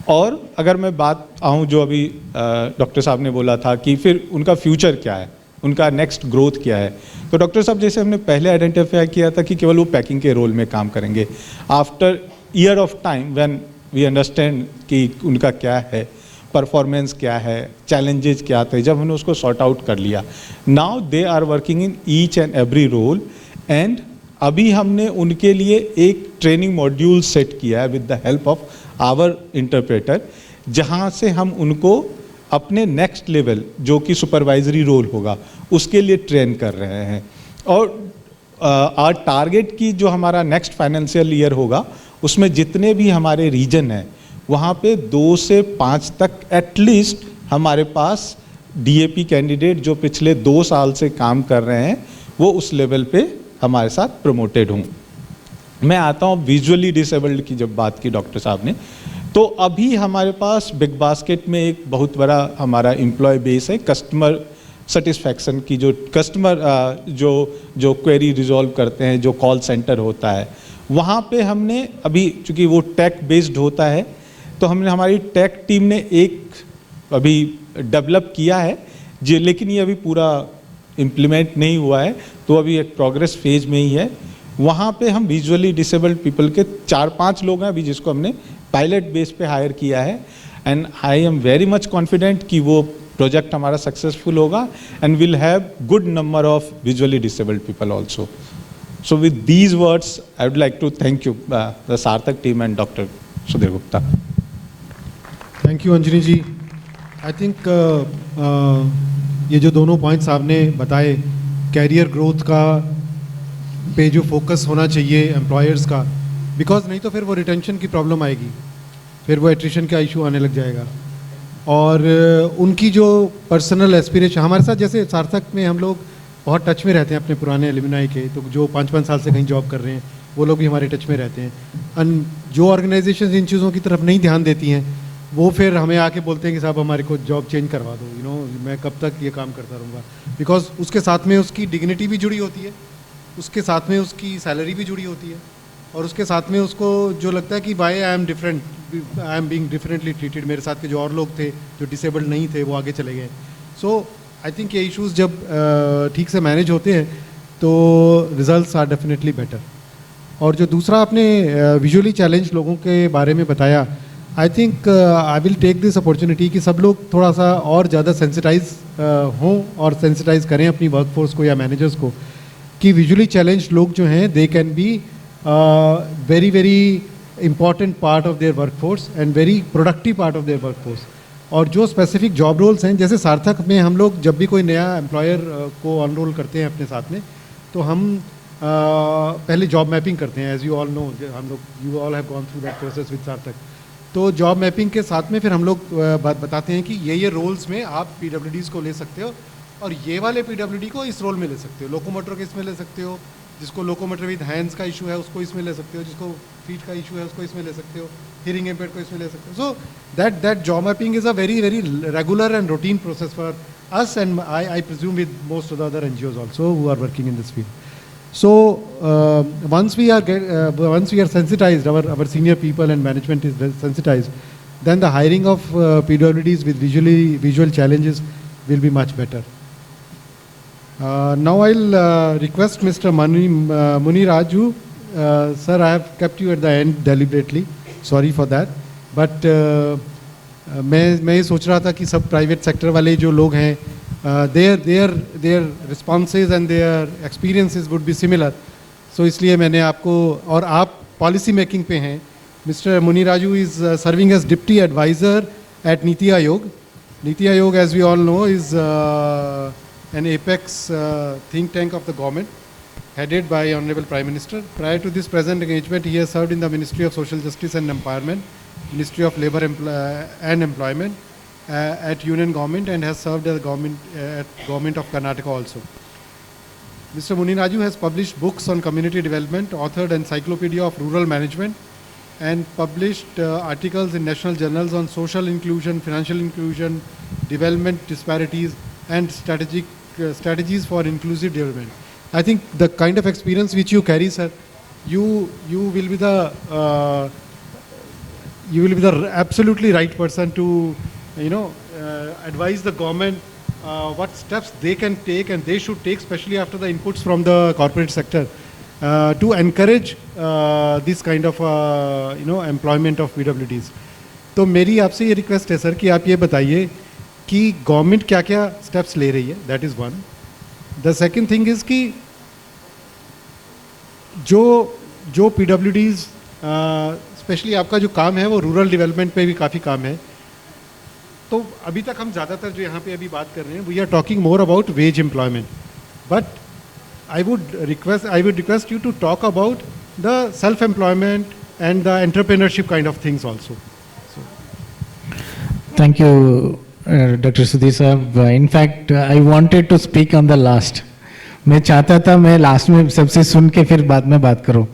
Speaker 11: और अगर मैं बात आऊँ जो अभी डॉक्टर साहब ने बोला था कि फिर उनका फ्यूचर क्या है, उनका नेक्स्ट ग्रोथ क्या है, तो डॉक्टर साहब जैसे हमने पहले आइडेंटिफाई किया था कि केवल वो पैकिंग के रोल में काम करेंगे। After year of time when we understand कि उनका क्या है, परफॉर्मेंस क्या है, चैलेंजेस क्या थे, जब हमने उसको सॉर्ट आउट कर लिया, now they are working in each and every role. And अभी हमने उनके लिए एक ट्रेनिंग मॉड्यूल सेट किया है with the help of our interpreter, जहाँ से हम उनको अपने नेक्स्ट लेवल जो कि सुपरवाइजरी रोल होगा उसके लिए ट्रेन कर रहे हैं। और आर टारगेट की जो हमारा नेक्स्ट फाइनेंशियल ईयर होगा उसमें जितने भी हमारे रीजन हैं वहाँ पे 2 से 5 तक एटलीस्ट हमारे पास DAP कैंडिडेट जो पिछले 2 साल से काम कर रहे हैं वो उस लेवल पे हमारे साथ प्रमोटेड हूँ। मैं आता हूँ विजुअली डिसेबल्ड की जब बात की डॉक्टर साहब ने, तो अभी हमारे पास बिग बास्केट में एक बहुत बड़ा हमारा एम्प्लॉय बेस है। कस्टमर सेटिस्फैक्शन की जो कस्टमर जो क्वेरी रिजॉल्व करते हैं, जो कॉल सेंटर होता है, वहाँ पे हमने अभी चूँकि वो टेक बेस्ड होता है तो हमने हमारी टेक टीम ने एक अभी डेवलप किया है जो, लेकिन ये अभी पूरा इम्प्लीमेंट नहीं हुआ है, तो अभी एक प्रोग्रेस फेज में ही है। वहाँ पे हम विजुअली डिसेबल्ड पीपल के 4-5 लोग हैं अभी जिसको हमने पायलट बेस पे हायर किया है। And I am very much confident कि वो प्रोजेक्ट हमारा सक्सेसफुल होगा and will have good number of visually disabled people also. So with these words I would like to thank you the Sarthak team and doctor Sudhir Gupta.
Speaker 4: Thank you Anjani ji. I think ये जो दोनों points आपने बताए, career growth का पे जो focus होना चाहिए एम्प्लॉयर्स का, बिकॉज नहीं तो फिर वो रिटेंशन की प्रॉब्लम आएगी, फिर वो एट्रिशन का इशू आने लग जाएगा। और उनकी जो पर्सनल एस्पिरेशन, हमारे साथ जैसे सार्थक में हम लोग बहुत टच में रहते हैं अपने पुराने एलुमनाई के, तो जो 5-5 साल से कहीं जॉब कर रहे हैं वो लोग भी हमारे टच में रहते हैं। एंड जो ऑर्गेनाइजेशन इन चीज़ों की तरफ नहीं ध्यान देती हैं वो फिर हमें आके बोलते हैं कि साहब हमारे को जॉब चेंज करवा दो, मैं कब तक ये काम करता रहूँगा। बिकॉज उसके साथ में उसकी डिग्निटी भी जुड़ी होती है, उसके साथ में उसकी सैलरी भी जुड़ी होती है, और उसके साथ में उसको जो लगता है कि why I am different, I am being differently treated. मेरे साथ के जो और लोग थे जो डिसेबल्ड नहीं थे वो आगे चले गए। सो आई थिंक ये इश्यूज़ जब ठीक से मैनेज होते हैं तो रिजल्ट्स आर डेफिनेटली बेटर। और जो दूसरा आपने विजुअली चैलेंज लोगों के बारे में बताया, I think I will take this opportunity कि सब लोग थोड़ा सा और ज़्यादा सेंसिटाइज हों और सेंसिटाइज करें अपनी वर्कफोर्स को या मैनेजर्स को कि विजुअली चैलेंज लोग जो हैं they can be very very important part of their workforce and very productive part of their workforce. और जो स्पेसिफिक जॉब रोल्स हैं, जैसे सार्थक में हम लोग जब भी कोई नया एम्प्लॉयर को ऑनरोल करते हैं अपने साथ में, तो हम पहले जॉब मैपिंग करते हैं। एज यू ऑल नो, हम लोग you all have gone through that process with सार्थक। तो जॉब मैपिंग के साथ में फिर हम लोग बताते हैं कि ये रोल्स में आप PwDs को ले सकते हो और ये वाले PwD को इस रोल में ले सकते हो, लोकोमोटर को इसमें ले सकते हो, जिसको लोकोमोटर विद हैंड्स का इशू है उसको इसमें ले सकते हो, जिसको फीट का इशू है उसको इसमें ले सकते हो, hearing impaired को इसमें ले सकते हैं. So that job mapping is a very regular and routine process for us, and I presume with most of the other NGOs also who are working in this field. So once we are sensitized, our senior people and management is sensitized, then the hiring of PwDs with visual challenges will be much better. Now I'll request Mr. Muni Raju. Sir, I have kept you at the end deliberately. Sorry for that. But मैं ये सोच रहा था कि सब private sector वाले जो लोग हैं, their responses and their experiences would be similar. So इसलिए मैंने आपको, और आप पॉलिसी मेकिंग पे हैं. Mr. Muni Raju is serving as Deputy Advisor at Niti Aayog. Niti Aayog, as we all know, is an apex think tank of the government, headed by Honorable Prime Minister. Prior to this present engagement, he has served in the Ministry of Social Justice and Empowerment, Ministry of Labour and Employment at Union Government, and has served as Government of Karnataka also. Mr. Muni Raju has published books on community development, authored Encyclopedia of Rural Management, and published articles in national journals on social inclusion, financial inclusion, development disparities, and strategies for inclusive development. I think the kind of experience which you carry, sir, you will be the absolutely right person to advise the government what steps they can take and they should take, especially after the inputs from the corporate sector, to encourage this kind of employment of PwDs. तो मेरी आपसे ये request है sir कि आप ये बताइए कि गवर्नमेंट क्या क्या स्टेप्स ले रही है. That is one. The second thing is कि जो PwDs स्पेशली आपका जो काम है वो रूरल डेवलपमेंट पे भी काफ़ी काम है. तो अभी तक हम ज़्यादातर जो यहाँ पे अभी बात कर रहे हैं, we are talking more about wage employment, but I would request you to talk about the self-employment and the entrepreneurship kind of things also. So.
Speaker 12: Thank you, Dr. Sudhir Sahab. In fact, I wanted to speak on the last. मैं चाहता था मैं last में सबसे सुन के फिर बाद में बात करूं.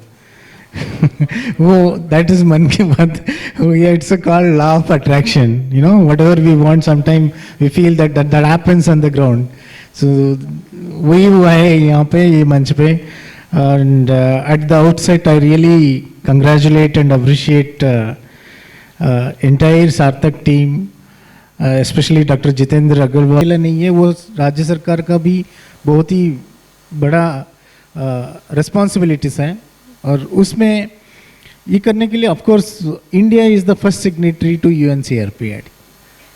Speaker 12: वो that is मन की बात. It's a called law of attraction. Whatever we want, sometimes we feel that happens on the ground. So वही हुआ है यहाँ पे ये मंच पे. And at the outset I really congratulate and appreciate entire Sarthak team, especially Dr. Jitender Aggarwal. नहीं है, वो राज्य सरकार का भी बहुत ही बड़ा responsibilities हैं, और उसमें ये करने के लिए of course India is the first signatory to UNCRPD.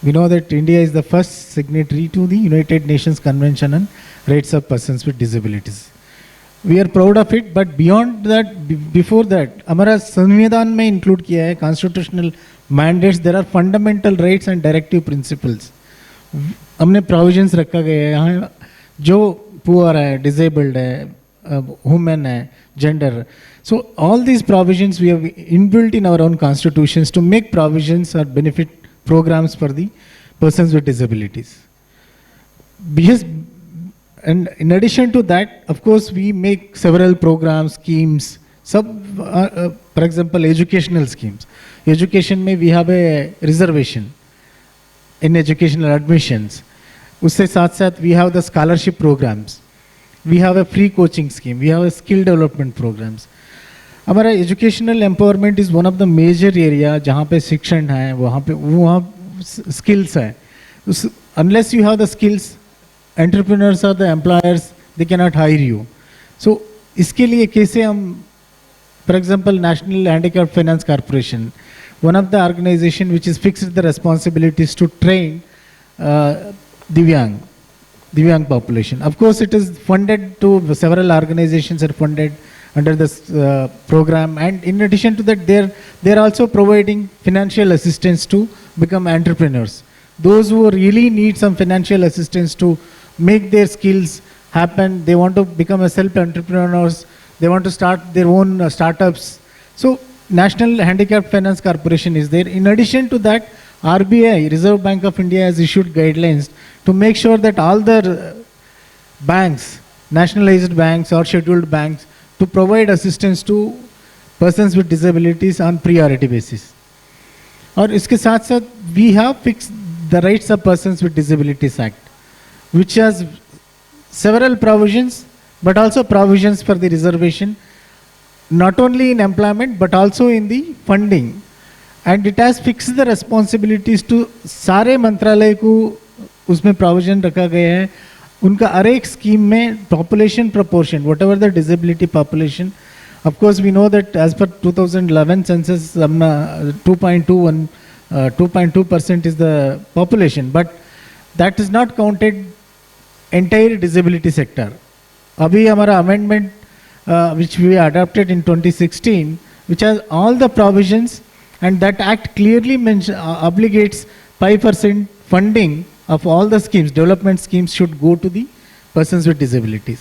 Speaker 12: We know that India is the first signatory to the United Nations Convention on Rights of Persons with Disabilities. We are proud of it, but beyond that, before that, हमारा संविधान में include किया है constitutional mandates. There are fundamental rights and directive principles. हमने provisions रखा गया है यहाँ, जो poor है, disabled है, women है, gender. So all these provisions we have inbuilt in our own constitutions to make provisions or benefit programs for the persons with disabilities. Because, and in addition to that, of course, we make several programs, schemes, for example, educational schemes. Education में we have a reservation in educational admissions. उससे साथ साथ we have the scholarship programs. We have a free coaching scheme. We have a skill development programs. हमारा educational empowerment is one of the major area जहाँ पे शिक्षण है, वहाँ skills है. Unless you have the skills, entrepreneurs are the employers, they can not hire you. So इसके लिए कैसे हम, for example National Handicapped Finance Corporation, one of the organisation which is fixed the responsibilities to train दिव्यांग population. Of course, it is funded to several organizations are funded under this program, and in addition to that, they are also providing financial assistance to become entrepreneurs. Those who really need some financial assistance to make their skills happen, they want to become a self-entrepreneurs, they want to start their own startups. So National Handicapped Finance Corporation is there. In addition to that, RBI, Reserve Bank of India, has issued guidelines to make sure that all the banks, nationalized banks or scheduled banks, to provide assistance to persons with disabilities on priority basis. और इसके साथ साथ we have fix the rights of persons with disabilities act which has several provisions but also provisions for the reservation not only in employment but also in the funding, and it has fixed the responsibilities to सारे मंत्रालय को उसमें provision रखा गया है उनका हर एक scheme में population proportion whatever the disability population. Of course we know that as per 2011 census 2.2% is the population, but that is not counted entire disability sector. अभी हमारा amendment which we adopted in 2016 which has all the provisions, and that act clearly obligates 5% funding of all the schemes, development schemes should go to the persons with disabilities.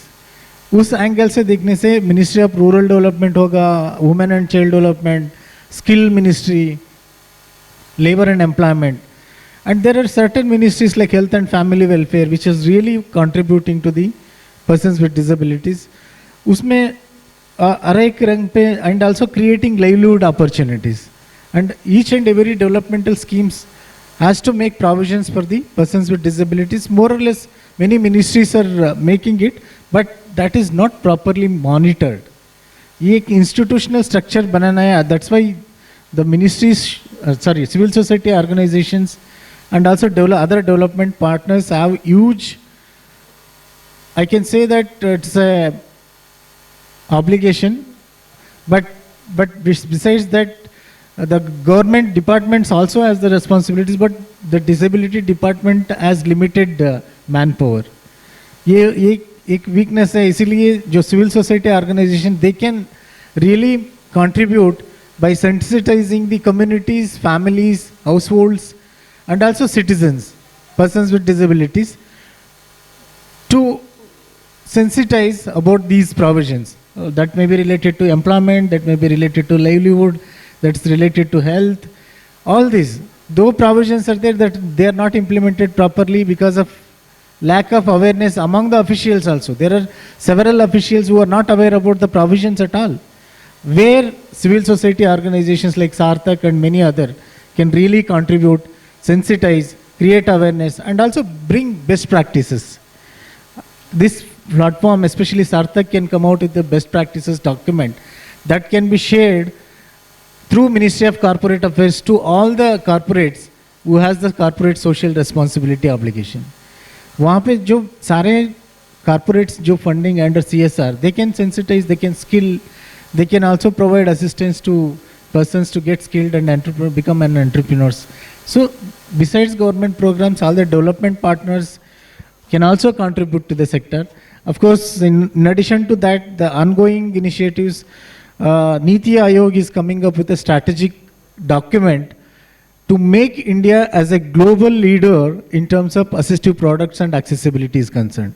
Speaker 12: उस angle से देखने से ministry of rural development होगा, women and child development, skill ministry, labour and employment. And there are certain ministries like health and family welfare which is really contributing to the persons with disabilities. उसमें हर एक रंग पे and also creating livelihood opportunities. And each and every developmental schemes has to make provisions for the persons with disabilities. More or less many ministries are making it, but that is not properly monitored. ये एक institutional structure बनाना है. That's why the ministries, civil society organizations and also other development partners have huge, I can say that it's a obligation, but besides that the government departments also has the responsibilities, but the disability department has limited manpower. ये एक weakness है, इसीलिए जो civil society organization they can really contribute by sensitizing the communities, families, households, and also citizens, persons with disabilities, to sensitize about these provisions. That may be related to employment, that may be related to livelihood, that's related to health. All these, though provisions are there, that they are not implemented properly because of lack of awareness among the officials also. There are several officials who are not aware about the provisions at all, where civil society organizations like Sarthak and many other can really contribute, sensitize, create awareness, and also bring best practices. This platform, especially Sarthak, can come out with the best practices document that can be shared through Ministry of Corporate Affairs to all the corporates who has the corporate social responsibility obligation. वहाँ पे जो सारे corporates जो funding under CSR, they can sensitize, they can skill, they can also provide assistance to persons to get skilled and become an entrepreneurs. So besides government programs, all the development partners can also contribute to the sector. Of course, in addition to that, the ongoing initiatives, Niti Aayog is coming up with a strategic document to make India as a global leader in terms of assistive products and accessibility is concerned.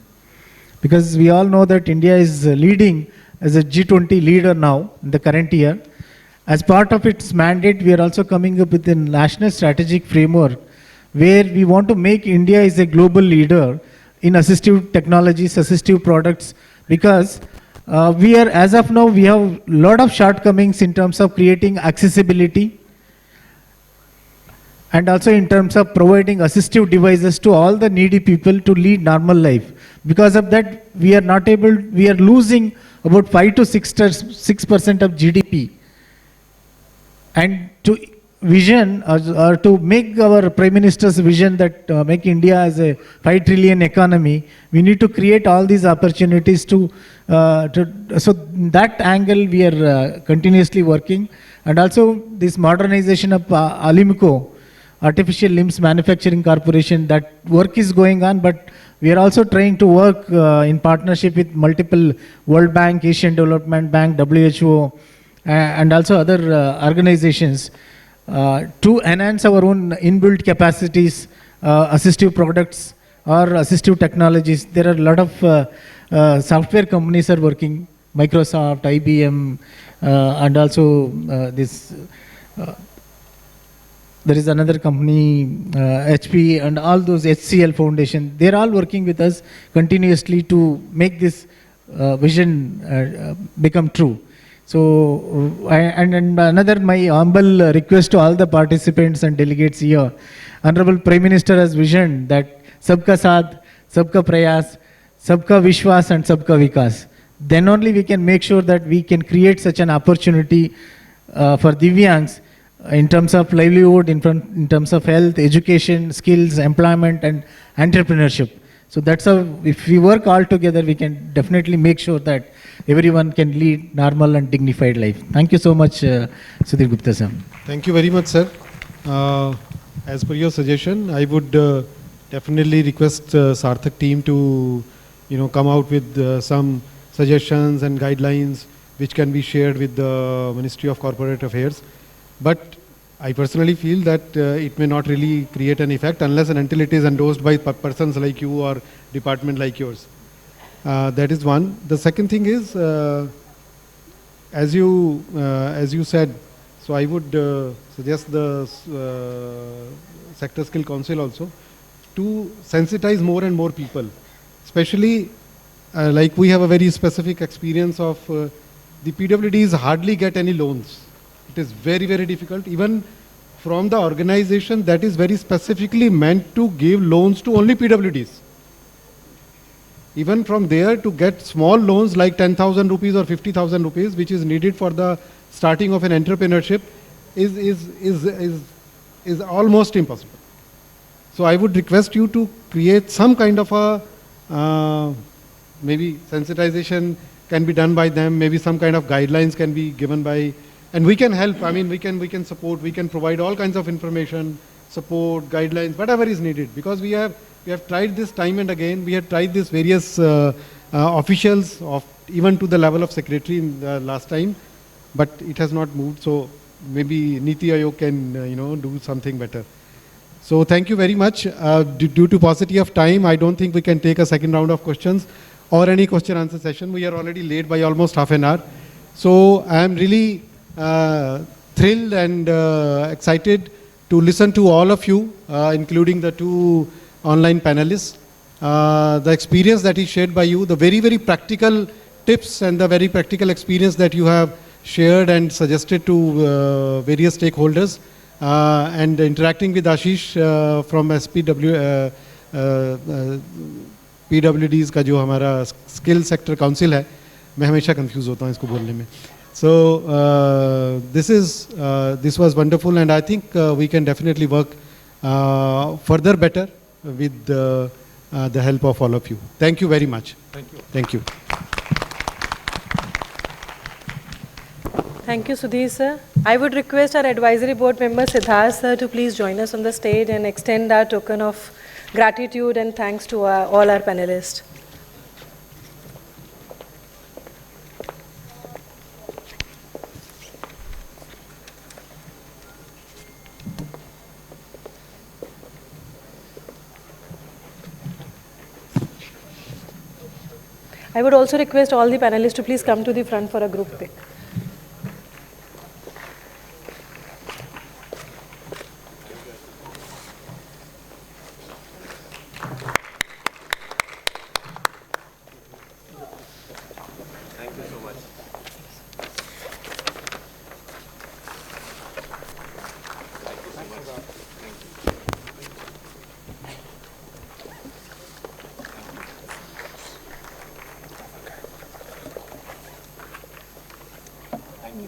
Speaker 12: Because we all know that India is leading as a G20 leader now in the current year. As part of its mandate, we are also coming up with a national strategic framework where we want to make India as a global leader in assistive technologies, assistive products, because we are, as of now, we have a lot of shortcomings in terms of creating accessibility and also in terms of providing assistive devices to all the needy people to lead normal life. Because of that, we are not able, we are losing about 5 to 6% of GDP. And to vision or to make our Prime Minister's vision that make India as a 5 trillion economy, we need to create all these opportunities so that angle we are continuously working. And also this modernization of Alimco, Artificial Limbs Manufacturing Corporation, that work is going on, but we are also trying to work in partnership with multiple World Bank, Asian Development Bank, WHO, and also other organizations to enhance our own inbuilt capacities, assistive products or assistive technologies. There are a lot of software companies are working, Microsoft, IBM, and also there is another company, HP, and all those HCL Foundation. They're all working with us continuously to make this vision become true. So, and another my humble request to all the participants and delegates here, Honorable Prime Minister has visioned that Sabka Saath, Sabka Prayas, Sabka Vishwas and Sabka Vikas. Then only we can make sure that we can create such an opportunity for Divyangs in terms of livelihood, in terms of health, education, skills, employment and entrepreneurship. So that's how, if we work all together, we can definitely make sure that everyone can lead normal and dignified life. Thank you so much, Sudhir Gupta sir.
Speaker 4: Thank you very much, sir. As per your suggestion, I would definitely request Sarthak team to, come out with some suggestions and guidelines which can be shared with the Ministry of Corporate Affairs. But I personally feel that it may not really create an effect unless and until it is endorsed by persons like you or department like yours. That is one. The second thing is, as you said, so I would suggest the Sector Skill Council also to sensitize more and more people, especially like we have a very specific experience of the PwDs hardly get any loans. It is very, very difficult, even from the organization that is very specifically meant to give loans to only PwDs. Even from there to get small loans like 10,000 rupees or 50,000 rupees, which is needed for the starting of an entrepreneurship, is almost impossible. So I would request you to create some kind of a, maybe sensitization can be done by them, maybe some kind of guidelines can be given by, and we can help. I mean, we can support, we can provide all kinds of information, support, guidelines, whatever is needed, because we have tried this time and again. We have tried this various officials of even to the level of secretary in the last time, but it has not moved. So maybe Niti Aayog can do something better. So thank you very much. Due to paucity of time, I don't think we can take a second round of questions or any question answer session. We are already late by almost half an hour. So I am really thrilled and excited to listen to all of you, including the two online panelists. The experience that is shared by you, the very, very practical tips and the very practical experience that you have shared and suggested to various stakeholders, and interacting with Ashish from PwDs का जो हमारा skill sector council है, मैं हमेशा confuse होता हूँ इसको बोलने में. So this was wonderful, and I think we can definitely work further better with the help of all of you. Thank you very much. Thank you. Thank you.
Speaker 1: Thank you, Sudhir sir. I would request our advisory board member Siddharth sir to please join us on the stage and extend our token of gratitude and thanks to all our panelists. I would also request all the panelists to please come to the front for a group pic.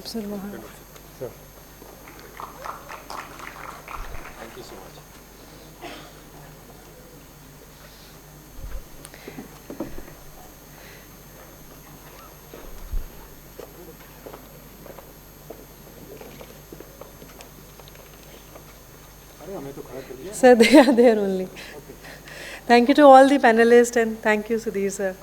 Speaker 1: Sir,
Speaker 2: Sir. Thank you so much.
Speaker 1: Sir, they are there only. Thank you to all the panelists and thank you, Sudhir sir.